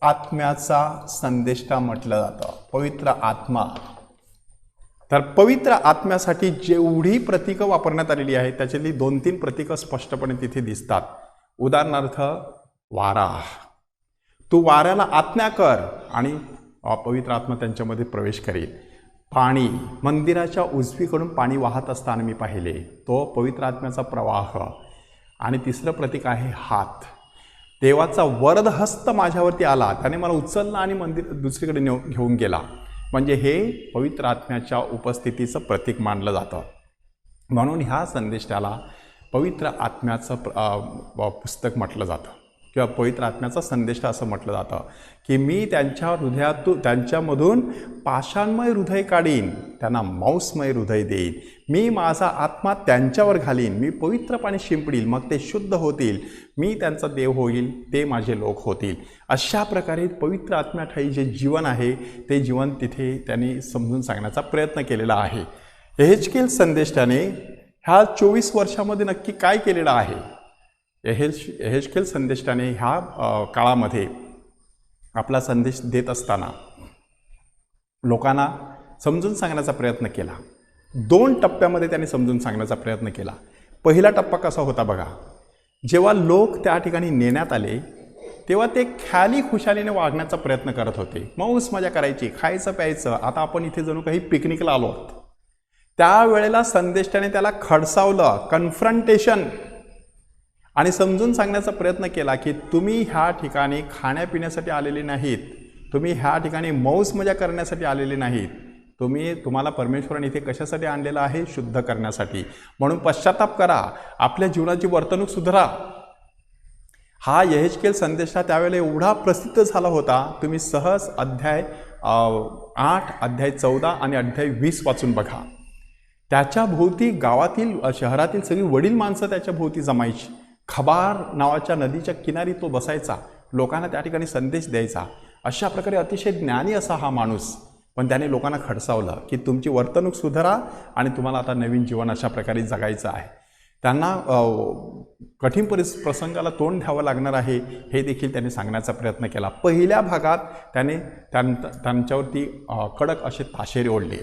आत्म्याचा संदेष्टा म्हटलं जातं. पवित्र आत्मा. तर पवित्र आत्म्यासाठी जेवढी प्रतीकं वापरण्यात आलेली आहेत त्याच्यातली 2-3 प्रतीकं स्पष्टपणे तिथे दिसतात. उदाहरणार्थ वारा. तू वाऱ्याला आज्ञा कर आणि पवित्र आत्मा त्यांच्यामध्ये प्रवेश करेल. पाणी. मंदिराच्या उजवीकडून पाणी वाहत असताना मी पाहिले, तो पवित्र आत्म्याचा प्रवाह. आणि तिसरं प्रतीक आहे हात. देवाचा वरदहस्त माझ्यावरती आला, त्याने मला उचलला आणि मंदिर दुसरीकडे घेऊन गेला. म्हणजे हे पवित्र आत्म्याच्या उपस्थितीचं प्रतीक मानलं जातं. म्हणून ह्या संदेशाला पवित्र आत्म्याचं पुस्तक म्हटलं जातं किंवा पवित्र आत्म्याचा संदेश असं म्हटलं जातं की मी त्यांच्या हृदयातून त्यांच्यामधून पाषाणमय हृदय काढीन, त्यांना मांसमय हृदय देईन. मी माझा आत्मा त्यांच्यावर घालीन, मी पवित्र पाणी शिंपडील, मग ते शुद्ध होतील. मी त्यांचा देव होईल, ते माझे लोक होतील. अशा प्रकारे पवित्र आत्म्याठायी जे जीवन आहे ते जीवन तिथे त्यांनी समजून सांगण्याचा प्रयत्न केलेला आहे. यहेजकेल संदेशाने ह्या 24 वर्षामध्ये नक्की काय केलेलं आहे? यहेजकेल संदेशाने ह्या काळामध्ये आपला संदेश देत असताना लोकांना समजून सांगण्याचा प्रयत्न केला. 2 टप्प्यामध्ये त्यांनी समजून सांगण्याचा प्रयत्न केला. पहिला टप्पा कसा होता बघा. जेव्हा लोक त्या ठिकाणी नेण्यात आले तेव्हा ते ख्याली खुशालीने वागण्याचा प्रयत्न करत होते. मौज मजा करायची, खायचं प्यायचं. आता आपण इथे जणू काही पिकनिकला आलो आहोत. त्यावेळेला संदेशाने त्याला खडसावलं, कन्फ्रंटेशन, आणि समजून सांगण्याचा प्रयत्न केला की तुम्ही ह्या ठिकाणी खाण्यापिण्यासाठी आलेले नाहीत, तुम्ही ह्या ठिकाणी मौज मजा करण्यासाठी आलेले नाहीत, तुम्हाला परमेश्वराने इथे कशासाठी आणलेलं आहे? शुद्ध करण्यासाठी. म्हणून पश्चाताप करा, आपल्या जीवनाची वर्तणूक सुधारा. हा यहेजकेल संदेश त्यावेळेला एवढा प्रसिद्ध झाला होता, तुम्ही सहज अध्याय 8, अध्याय 14 आणि अध्याय 20 वाचून बघा. त्याच्या भोवती गावातील शहरातील सगळी वडील माणसं त्याच्या भोवती जमायची. खबार नावाच्या नदीच्या किनारी तो बसायचा, लोकांना त्या ठिकाणी संदेश द्यायचा. अशा प्रकारे अतिशय ज्ञानी असा हा माणूस. पण त्याने लोकांना खडसावलं की तुमची वर्तणूक सुधारा आणि तुम्हाला आता नवीन जीवन अशा प्रकारे जगायचं आहे. त्यांना कठीण प्रसंगाला तोंड द्यावं लागणार आहे हे देखील त्यांनी सांगण्याचा प्रयत्न केला. पहिल्या भागात त्याने त्यांच्यावरती कडक असे ताशेरे ओढले.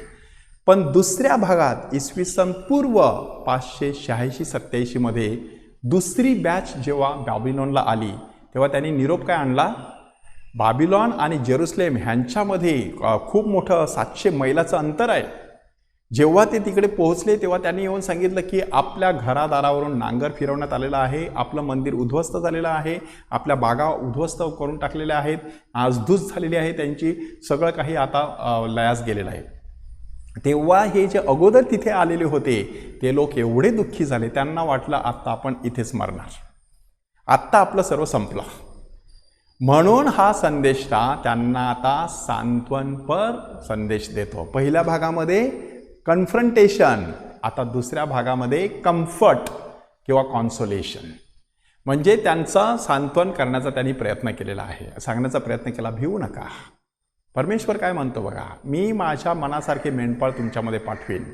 पण दुसऱ्या भागात इसवी सन पूर्व 586-87 मध्ये दुसरी बॅच जेव्हा बाबिलोनला आली तेव्हा त्यांनी निरोप काय आणला? बाबिलोन आणि जेरुसलेम ह्यांच्यामध्ये खूप मोठं 700 मैलाचं अंतर आहे. जेव्हा ते तिकडे पोहोचले तेव्हा त्यांनी येऊन सांगितलं की आपल्या घरादारावरून नांगर फिरवण्यात आलेला आहे, आपलं मंदिर उद्ध्वस्त झालेलं आहे, आपल्या बागा उद्ध्वस्त करून टाकलेल्या आहेत, नासधूस झालेली आहे त्यांची, सगळं काही आता लयास गेलेलं आहे. तेव्हा हे जे अगोदर तिथे आलेले होते ते लोक एवढे दुःखी झाले, त्यांना वाटलं आत्ता आपण इथेच मरणार, आत्ता आपलं सर्व संपलं. म्हणून हा संदेश त्यांना आता सांत्वनपर संदेश देतो. पहिल्या भागामध्ये कन्फ्रंटेशन, आता दुसऱ्या भागामध्ये कम्फर्ट किंवा कॉन्सोलेशन, म्हणजे त्यांचा सांत्वन करण्याचा त्यांनी प्रयत्न केलेला आहे, सांगण्याचा प्रयत्न केला, भिवू नका. परमेश्वर काय म्हणतो बघा, मी माझ्या मनासारखे मेंढपाळ तुमच्यामध्ये पाठवेन.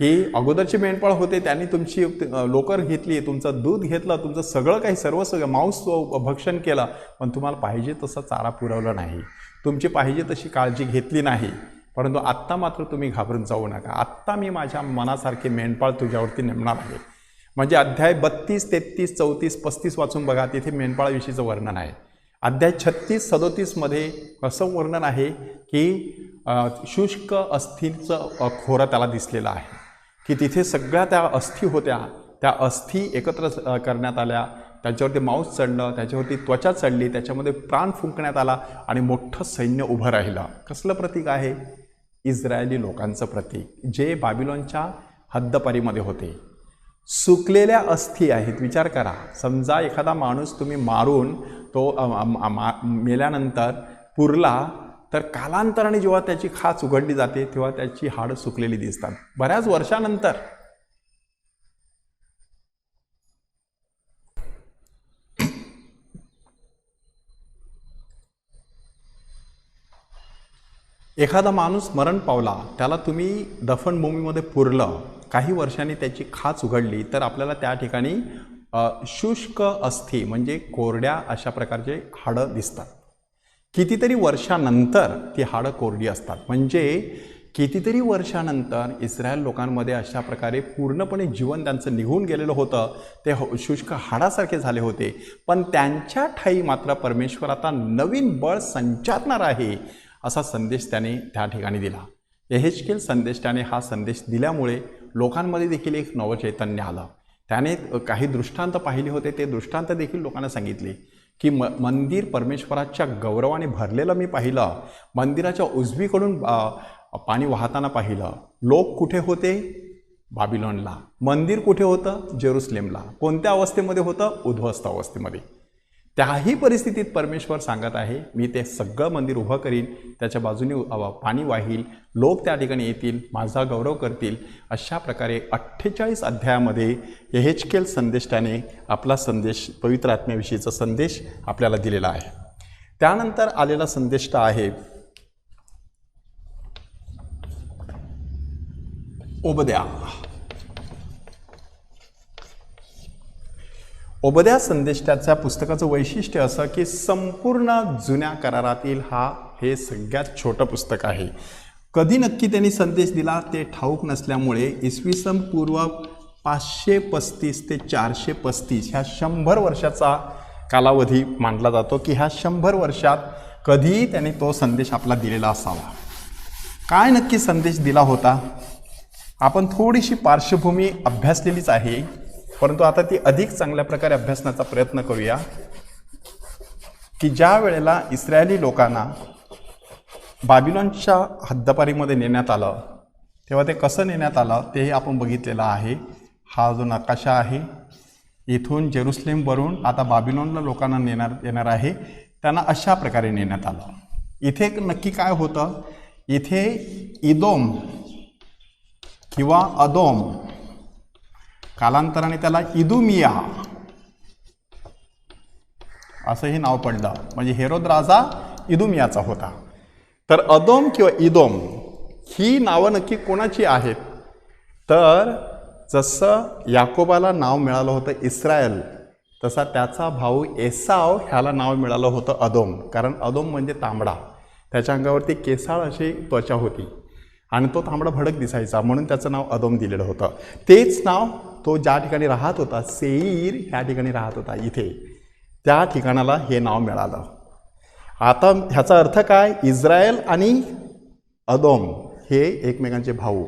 की अगोदरचे मेंढपाळ होते त्यांनी तुमची लोकर घेतली, तुमचं दूध घेतलं, तुमचं सगळं काही सर्व मांस भक्षण केलं, पण तुम्हाला पाहिजे तसा चारा पुरवला नाही, तुमची पाहिजे तशी काळजी घेतली नाही. परंतु आत्ता मात्र तुम्ही घाबरून जाऊ नका, आत्ता मी माझ्या मनासारखे मेंढपाळ तुझ्यावरती नेमणार आहे. म्हणजे अध्याय 32, 33, 34, 35 वाचून बघा, तिथे मेंढपाळाविषयीचं वर्णन आहे. अध्याय 36-37 मध्ये कसं वर्णन आहे की शुष्क अस्थीचं खोरं त्याला दिसलेलं आहे की तिथे सगळ्या त्या अस्थी होत्या, त्या अस्थी एकत्र करण्यात आल्या, त्याच्यावरती मांस चढलं, त्याच्यावरती त्वचा चढली, त्याच्यामध्ये प्राण फुंकण्यात आला आणि मोठं सैन्य उभं राहिलं. कसलं प्रतीक आहे? इस्रायली लोकांचं प्रतीक, जे बाबिलोनच्या हद्दपारीमध्ये होते. सुकलेल्या अस्थी आहेत. विचार करा, समजा एखादा माणूस तुम्ही मारून तो मेल्यानंतर पुरला तर कालांतराने जेव्हा त्याची खाच उघडली जाते तेव्हा त्याची हाडं सुकलेली दिसतात. बऱ्याच वर्षानंतर एखादा माणूस मरण पावला, त्याला तुम्ही दफनभूमीमध्ये पुरलं, काही वर्षांनी त्याची खाच उघडली तर आपल्याला त्या ठिकाणी शुष्क अस्थी म्हणजे कोरड्या अशा प्रकारचे हाडं दिसतात. कितीतरी वर्षानंतर ती हाडं कोरडी असतात. म्हणजे कितीतरी वर्षानंतर इस्रायल लोकांमध्ये अशा प्रकारे पूर्णपणे जीवन त्यांचं निघून गेलेलं होतं. ते शुष्क हाडासारखे झाले होते. पण त्यांच्या ठाई मात्र परमेश्वर आता नवीन बळ संचारणार आहे असा संदेश त्याने त्या ठिकाणी दिला. यहेजकेल संदेष्टाने हा संदेश दिल्यामुळे लोकांमध्ये देखील एक नवचैतन्य आलं. त्याने काही दृष्टांत पाहिले होते. ते दृष्टांत देखील लोकांना सांगितले की मंदिर परमेश्वराच्या गौरवाने भरलेलं मी पाहिलं. मंदिराच्या उजवीकडून पाणी वाहताना पाहिलं. लोक कुठे होते? बाबिलोनला. मंदिर कुठे होतं? जेरुसलेमला. कोणत्या अवस्थेमध्ये होतं? उद्ध्वस्त अवस्थेमध्ये. त्याही परिस्थितीत परमेश्वर सांगत आहे, मी ते सगळं मंदिर उभं करीन, त्याच्या बाजूने पाणी वाहील, लोक त्या ठिकाणी येतील, माझा गौरव करतील. अशा प्रकारे 48 अध्यायामध्ये यहेजकेल संदेष्टाने आपला संदेश, पवित्र आत्म्याविषयीचा संदेश आपल्याला दिलेला आहे. त्यानंतर आलेला संदेष्ट आहे ओबद्या. ओबद्या संदेष्टाच्या पुस्तकाचं वैशिष्ट्य असं की संपूर्ण जुन्या करारातील हे सगळ्यात छोटं पुस्तक आहे. कधी नक्की त्यांनी संदेश दिला ते ठाऊक नसल्यामुळे इसवी सन पूर्व 535 ते 435 ह्या 100 वर्षाचा कालावधी मानला जातो की ह्या 100 वर्षात कधी त्यांनी तो संदेश आपला दिलेला असावा. काय नक्की संदेश दिला होता? आपण थोडीशी पार्श्वभूमी अभ्यासलेलीच आहे, परंतु आता ती अधिक चांगल्या प्रकारे अभ्यासण्याचा प्रयत्न करूया. की ज्या वेळेला इस्रायली लोकांना बाबिलोनच्या हद्दपारीमध्ये नेण्यात आलं, तेव्हा ते कसं नेण्यात आलं तेही आपण बघितलेलं आहे. हा जो नकाशा आहे, इथून जेरुसलेमवरून आता बाबिलोनला लोकांना येणार आहे, त्यांना अशा प्रकारे नेण्यात आलं. इथे नक्की काय होतं? इथे इदोम किंवा अदोम, कालांतराने त्याला इदुमिया असंही नाव पडलं. म्हणजे हेरोद राजा इदुमियाचा होता. तर अदोम किंवा इदोम ही नावं नक्की कोणाची आहेत? तर जसं याकोबाला नाव मिळालं होतं इस्रायल, तसा त्याचा भाऊ एसाव ह्याला नाव मिळालं होतं अदोम. कारण अदोम म्हणजे तांबडा, त्याच्या अंगावरती केसाळ अशी त्वचा होती आणि तो तांबडा भडक दिसायचा, म्हणून त्याचं नाव अदोम दिलेलं होतं. तेच नाव तो ज्या ठिकाणी राहत होता, सेईर ह्या ठिकाणी राहत होता, इथे त्या ठिकाणाला हे नाव मिळालं. आता ह्याचा अर्थ काय? इस्रायल आणि अदोम हे एकमेकांचे भाऊ,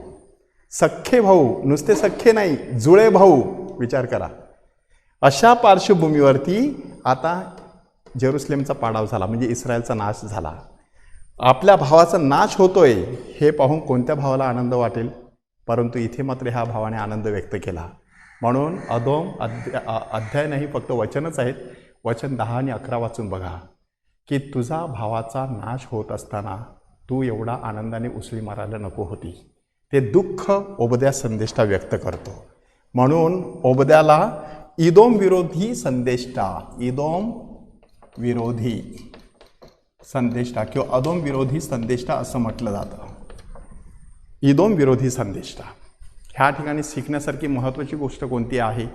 सख्खे भाऊ, नुसते सख्खे नाही, जुळे भाऊ. विचार करा. अशा पार्श्वभूमीवरती आता जेरुसलेमचा पाडाव झाला, म्हणजे इस्रायलचा नाश झाला. आपल्या भावाचा नाश होतोय हे पाहून कोणत्या भावाला आनंद वाटेल? परंतु इथे मात्र ह्या भावाने आनंद व्यक्त केला. म्हणून अदोम अध्याय नाही, फक्त वचनच आहेत. वचन 10 आणि 11 वाचून बघा की तुझा भावाचा नाश होत असताना तू एवढा आनंदाने उसळी मारायला नको होती. ते दुःख ओबद्या संदेष्टा व्यक्त करतो. म्हणून ओबद्याला इदोम विरोधी संदेष्टा, इदोम विरोधी संदेष्टा किंवा अदोम विरोधी संदेष्टा असं म्हटलं जातं. इदोम विरोधी संदेष्टा. ह्या ठिकाणी शिकण्यासारखी महत्त्वाची गोष्ट कोणती आहे?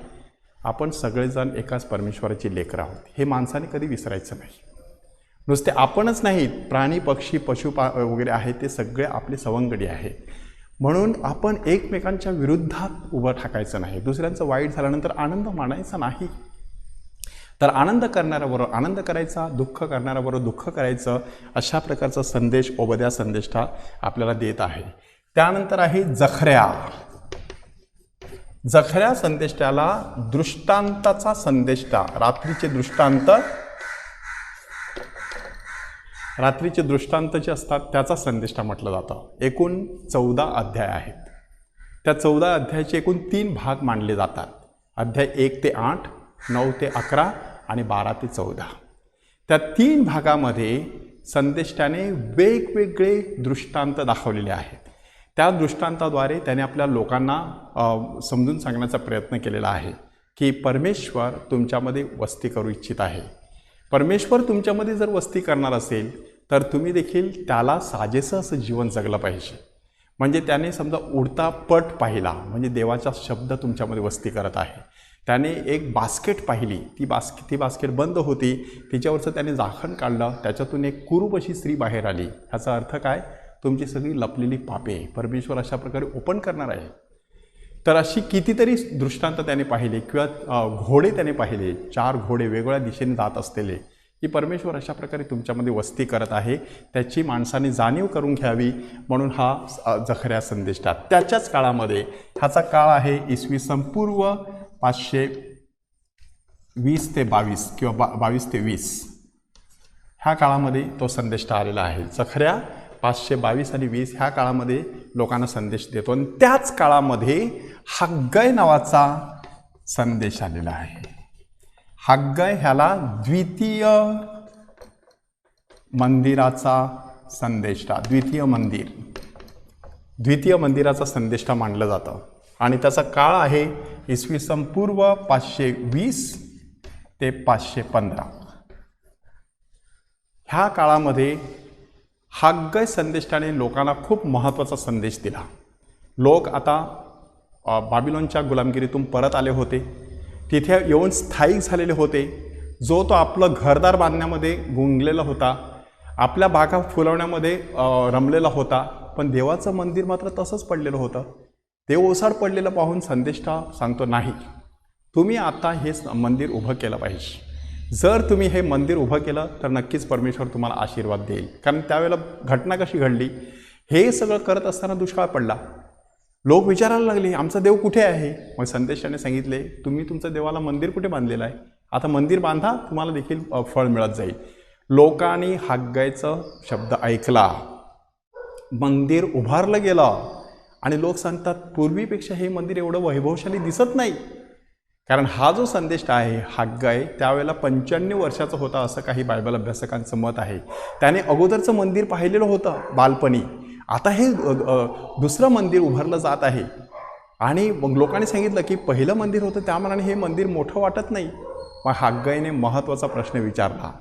आपण सगळेजण एकाच परमेश्वराची लेकरं आहोत. हे माणसाने कधी विसरायचं नाही. नुसते आपणच नाहीत, प्राणी, पक्षी, पशु वगैरे आहेत, ते सगळे आपले सवंगडी आहेत. म्हणून आपण एकमेकांच्या विरुद्धात उभं ठाकायचं नाही. दुसऱ्यांचं वाईट झाल्यानंतर आनंद मानायचा नाही. तर आनंद करणाऱ्याबरोबर आनंद करायचा, दुःख करणाऱ्याबरोबर दुःख करायचं, अशा प्रकारचा संदेश ओबद्या संदेष्टा आपल्याला देत आहे. त्यानंतर आहे जखऱ्या. जखऱ्या संदेष्टाला दृष्टांताचा संदेष्टा, रात्रीचे दृष्टांत जे असतात त्याचा संदेष्टा म्हटलं जातं. एकूण 14 अध्याय आहेत. त्या 14 अध्यायाचे एकूण 3 भाग मांडले जातात. अध्याय 1 ते 8, 9 ते 11 आणि 12 ते 14. त्या 3 भागामध्ये संदेष्टाने वेगवेगळे दृष्टांत दाखवलेले आहेत. त्या दृष्टांताद्वारे त्याने आपल्या लोकांना समजून सांगण्याचा प्रयत्न केलेला आहे की परमेश्वर तुमच्यामध्ये वस्ती करू इच्छित आहे. परमेश्वर तुमच्यामध्ये जर वस्ती करणार असेल तर तुम्ही देखील त्याला साजेसं असं जीवन जगलं पाहिजे. म्हणजे त्याने समजा उडता पट पाहिला, म्हणजे देवाचा शब्द तुमच्यामध्ये वस्ती करत आहे. त्याने एक बास्केट पाहिली, ती बास्केट बंद होती, तिच्यावरचं त्याने झाकण काढलं, त्याच्यातून एक कुरूप अशी स्त्री बाहेर आली. ह्याचा अर्थ काय? तुमची सगळी लपलेली पापे परमेश्वर अशा प्रकारे ओपन करणार आहे. तर अशी कितीतरी दृष्टांत त्याने पाहिले किंवा घोडे त्याने पाहिले, 4 घोडे वेगवेगळ्या दिशेने जात असलेले, की परमेश्वर अशा प्रकारे तुमच्यामध्ये वस्ती करत आहे. त्याची माणसाने जाणीव करून घ्यावी म्हणून हा जखऱ्या संदेष्टा. त्याच्याच काळामध्ये, ह्याचा काळ आहे इसवी सन पूर्व 520 ते 22 किंवा 22 ते 20, ह्या काळामध्ये तो संदेष्टा आलेला आहे. जखऱ्या 522 आणि 20 ह्या काळामध्ये लोकांना संदेश देतो. आणि त्याच काळामध्ये हग्गाय नावाचा संदेश आलेला आहे. हग्गाय ह्याला द्वितीय मंदिराचा संदेष्टा, द्वितीय मंदिराचा संदेष्टा मानलं जातं. आणि त्याचा काळ आहे इसवी सन पूर्व 520 ते 515. ह्या काळामध्ये हग्गाय संदेष्टाने लोकांना खूप महत्त्वाचा संदेश दिला. लोक आता बाबिलोनच्या गुलामगिरीतून परत आले होते, तिथे येऊन स्थायिक झालेले होते. जो तो आपलं घरदार बांधण्यामध्ये गुंगलेला होता, आपल्या बागा फुलवण्यामध्ये रमलेला होता, पण देवाचं मंदिर मात्र तसंच पडलेलं होतं. देव ओसाड पडलेलं पाहून संदेष्टा सांगतो, नाही, तुम्ही आता हे मंदिर उभं केलं पाहिजे. जर तुम्ही हे मंदिर उभं केलं तर नक्कीच परमेश्वर तुम्हाला आशीर्वाद देईल. कारण त्यावेळेला घटना कशी घडली, हे सगळं करत असताना दुष्काळ पडला. लोक विचारायला लागले, आमचा देव कुठे आहे? मग संदेशाने सांगितले, तुम्ही तुमचं देवाला मंदिर कुठे बांधलेलं आहे, आता मंदिर बांधा, तुम्हाला देखील फळ मिळत जाईल. लोकांनी हग्गायचा शब्द ऐकला, मंदिर उभारलं गेलं. आणि लोक सांगतात, पूर्वीपेक्षा हे मंदिर एवढं वैभवशाली दिसत नाही. कारण हा जो संदेश आहे हग्गाय त्यावेळेला 95 वर्षाचा होता, असं काही बायबल अभ्यासकांचं मत आहे. त्याने अगोदरचं मंदिर पाहिलेलं होतं बालपणी, आता हे दुसरं मंदिर उभारलं जात आहे. आणि मग लोकांनी सांगितलं की पहिलं मंदिर होतं त्यामानाने हे मंदिर मोठं वाटत नाही. मग हग्गायने महत्त्वाचा प्रश्न विचारला,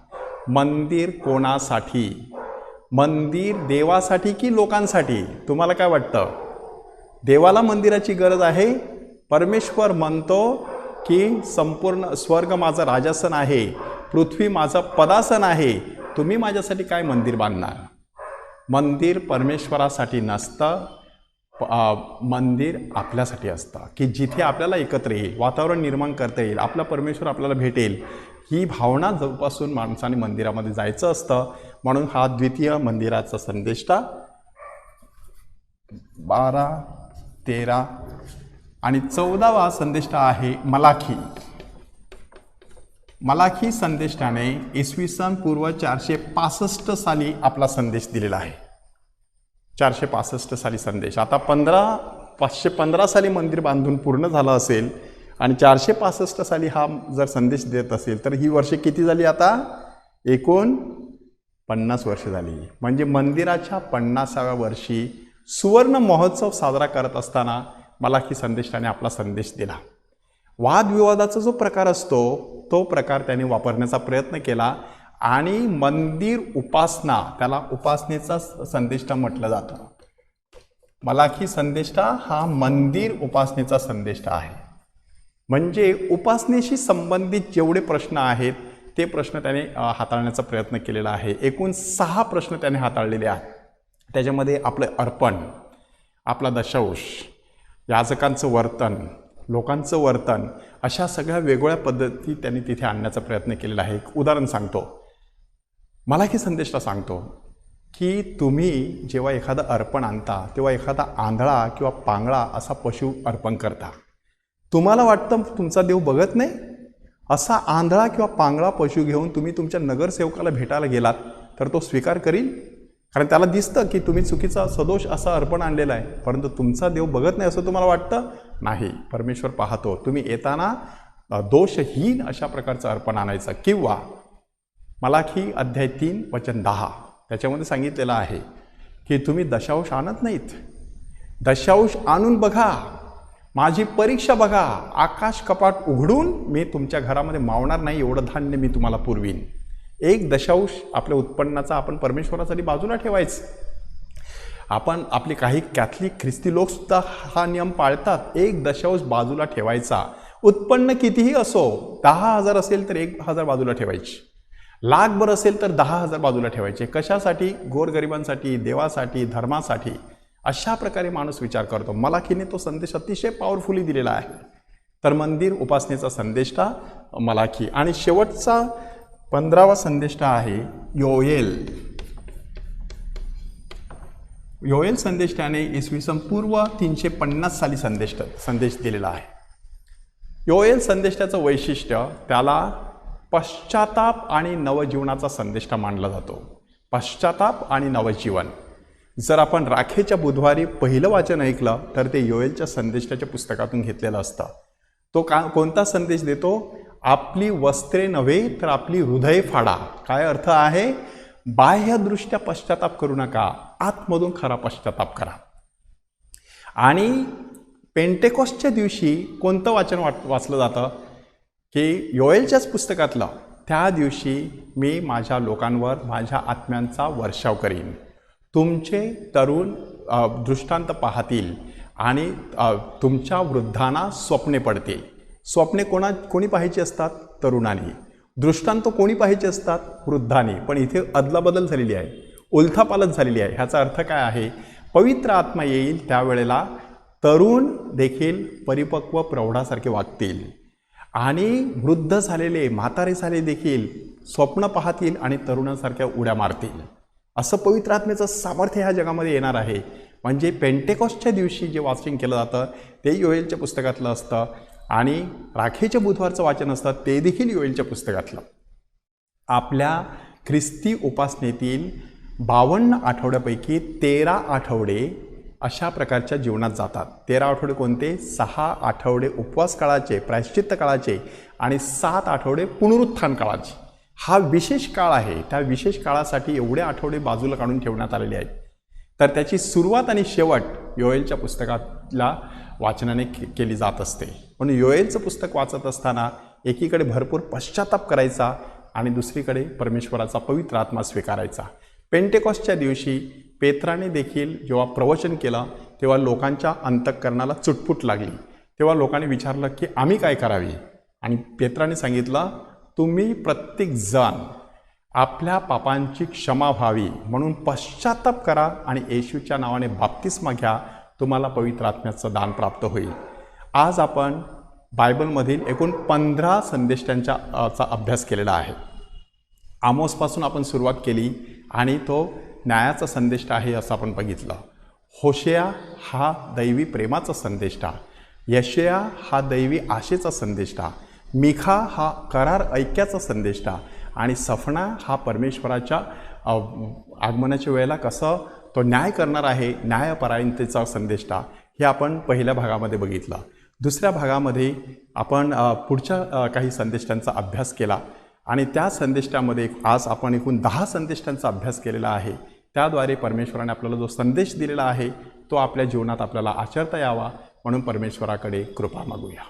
मंदिर कोणासाठी? मंदिर देवासाठी की लोकांसाठी? तुम्हाला काय वाटतं? देवाला मंदिराची गरज आहे. परमेश्वर म्हणतो की संपूर्ण स्वर्ग माझं राजासन आहे, पृथ्वी माझं पदासन आहे, तुम्ही माझ्यासाठी काय मंदिर बांधणार? मंदिर परमेश्वरासाठी नसतं, मंदिर आपल्यासाठी असतं, की जिथे आपल्याला एकत्र येईल, वातावरण निर्माण करता येईल, आपला परमेश्वर आपल्याला भेटेल, ही भावना जोपासून माणसाने मंदिरामध्ये जायचं असतं. म्हणून हा द्वितीय मंदिराचा संदेष्टा 12, 13 आणि 14वा संदेष्टा आहे मलाखी संदेष्टाने इसवी सन पूर्व 465 साली आपला संदेश दिलेला आहे. 465 साली संदेश. आता 515 साली मंदिर बांधून पूर्ण झालं असेल आणि 465 साली हा जर संदेश देत असेल तर ही वर्षे किती झाली? आता एकूण 50 वर्ष झाली. म्हणजे मंदिराच्या 50व्या वर्षी सुवर्ण महोत्सव साजरा करत असताना मलाखी संदेशाने आपला संदेश दिला. वादविवादाचा जो प्रकार असतो तो प्रकार त्याने वापरण्याचा प्रयत्न केला आणि मंदिर उपासना, त्याला उपासनेचा संदेष्टा म्हटलं जातं. मलाखी संदेष्टा हा मंदिर उपासनेचा संदेष्टा आहे. म्हणजे उपासनेशी संबंधित जेवढे प्रश्न आहेत ते प्रश्न त्याने हाताळण्याचा प्रयत्न केलेला आहे. एकूण 6 प्रश्न त्याने हाताळलेले आहेत. त्याच्यामध्ये आपलं अर्पण, आपला दशांश, याजकांचं वर्तन, लोकांचं वर्तन, अशा सगळ्या वेगवेगळ्या पद्धती त्यांनी तिथे आणण्याचा प्रयत्न केलेला आहे. एक उदाहरण सांगतो. मलाखी संदेशला सांगतो की तुम्ही जेव्हा एखादं अर्पण आणता तेव्हा एखादा आंधळा किंवा पांगळा असा पशु अर्पण करता. तुम्हाला वाटतं तुमचा देव बघत नाही? असा आंधळा किंवा पांगळा पशु घेऊन तुम्ही तुमच्या नगरसेवकाला भेटायला गेलात तर तो स्वीकार करील? कारण त्याला दिसतं की तुम्ही चुकीचा सदोष असा अर्पण आणलेला आहे, परंतु तुमचा देव बघत नाही असं तुम्हाला वाटतं? नाही, परमेश्वर पाहतो. तुम्ही येताना दोषहीन अशा प्रकारचं अर्पण आणायचं. किंवा मलाखी अध्याय 3 वचन 10 त्याच्यामध्ये सांगितलेलं आहे की तुम्ही दशांश आणत नाहीत. दशांश आणून बघा, माझी परीक्षा बघा, आकाश कपाट उघडून मी तुमच्या घरामध्ये मावणार नाही एवढं धान्य मी तुम्हाला पुरवीन. एक दशांश आपल्या उत्पन्नाचा आपण परमेश्वरासाठी बाजूला ठेवायचं. आपण आपले काही कॅथलिक ख्रिस्ती लोकसुद्धा हा नियम पाळतात. एक दशांश बाजूला ठेवायचा. उत्पन्न कितीही असो, 10,000 असेल तर 1,000 बाजूला ठेवायची, लाखभर असेल तर 10,000 बाजूला ठेवायचे. कशासाठी? गोरगरिबांसाठी, देवासाठी, धर्मासाठी. अशा प्रकारे माणूस विचार करतो. मलाखीने तो संदेश अतिशय पॉवरफुली दिलेला आहे. तर मंदिर उपासनेचा संदेष्टा मलाखी. आणि शेवटचा 15वा संदेष्टा आहे योएल. योएल संदेष्टाने इसवी सन पूर्व 350 साली संदेश दिलेला आहे. योएल संदेष्टाचं वैशिष्ट्य, त्याला पश्चाताप आणि नवजीवनाचा संदेष्टा मानला जातो. पश्चाताप आणि नवजीवन. जर आपण राखेच्या बुधवारी पहिलं वाचन ऐकलं तर ते योएलच्या संदेष्टाच्या पुस्तकातून घेतलेलं असतं. तो कोणता संदेश देतो? आपली वस्त्रे नव्हे तर आपली हृदय फाडा. काय अर्थ आहे? बाह्यदृष्ट्या पश्चाताप करू नका, आतमधून खरा पश्चाताप करा. आणि पेंटेकॉस्टच्या दिवशी कोणतं वाचन वाचलं जातं की योएलच्याच पुस्तकातलं, त्या दिवशी मी माझ्या लोकांवर माझ्या आत्म्यांचा वर्षाव करीन. तुमचे तरुण दृष्टांत पाहतील आणि तुमच्या वृद्धांना स्वप्ने पडतील. स्वप्ने कोणी पाहायची असतात? तरुणांनी. दृष्टांत कोणी पाहायचे असतात? वृद्धांनी. पण इथे अदलाबदल झालेली आहे, उलथापालथ झालेली आहे. ह्याचा अर्थ काय आहे? पवित्र आत्मा येईल त्यावेळेला तरुण देखील परिपक्व प्रौढासारखे वागतील आणि वृद्ध झालेले, म्हातारे झाले देखील स्वप्न पाहतील आणि तरुणांसारख्या उड्या मारतील. असं पवित्र आत्मेचं सामर्थ्य ह्या जगामध्ये येणार आहे. म्हणजे पेंटेकॉस्टच्या दिवशी जे वाचन केलं जातं ते योएलच्या पुस्तकातलं असतं आणि राखेच्या बुधवारचं वाचन असतं ते देखील योएलच्या पुस्तकातलं. आपल्या ख्रिस्ती उपासनेतील 52 आठवड्यापैकी 13 आठवडे अशा प्रकारच्या जीवनात जातात. 13 आठवडे कोणते? 6 आठवडे उपवास काळाचे, प्रायश्चित्त काळाचे आणि 7 आठवडे पुनरुत्थान काळाचे. हा विशेष काळ आहे. त्या विशेष काळासाठी एवढे आठवडे बाजूला काढून ठेवण्यात आलेले आहेत. तर त्याची सुरुवात आणि शेवट योएलच्या पुस्तकातल्या वाचनाने केली जात असते. म्हणून योएलचं पुस्तक वाचत असताना एकीकडे भरपूर पश्चाताप करायचा आणि दुसरीकडे परमेश्वराचा पवित्र आत्मा स्वीकारायचा. पेंटेकॉस्टच्या दिवशी पेत्राने देखील जेव्हा प्रवचन केलं तेव्हा लोकांच्या अंतःकरणाला चुटपुट लागली. तेव्हा लोकांनी विचारलं की आम्ही काय करावे? आणि पेत्राने सांगितलं, तुम्ही प्रत्येक जण आपल्या पापांची क्षमा व्हावी म्हणून पश्चाताप करा आणि येशूच्या नावाने बाप्तिस्मा घ्या, तुम्हाला पवित्र आत्म्याचं दान प्राप्त होईल. आज आपण बायबलमधील एकूण 15 संदेष्टांचा अभ्यास केलेला आहे. आमोसपासून आपण सुरुवात केली आणि तो न्यायाचा संदेष्टा आहे असं आपण बघितलं. होशेया हा दैवी प्रेमाचा संदेष्टा, यशया हा दैवी आशेचा संदेष्टा, मिखा हा करार ऐक्याचा संदेष्टा आणि सफना हा परमेश्वराच्या आगमनाच्या वेळेला कसं तो न्याय करणार आहे, न्यायपरायणतेचा संदेष्टा. हे आपण पहिल्या भागामध्ये बघितलं. दुसऱ्या भागामध्ये आपण पुढच्या काही संदेष्टांचा अभ्यास केला आणि त्या संदेष्टामध्ये आज आपण एकूण 10 संदेष्टांचा अभ्यास केलेला आहे. त्याद्वारे परमेश्वराने आपल्याला जो संदेश दिलेला आहे तो आपल्या जीवनात आपल्याला आचरता यावा म्हणून परमेश्वराकडे कृपा मागूया.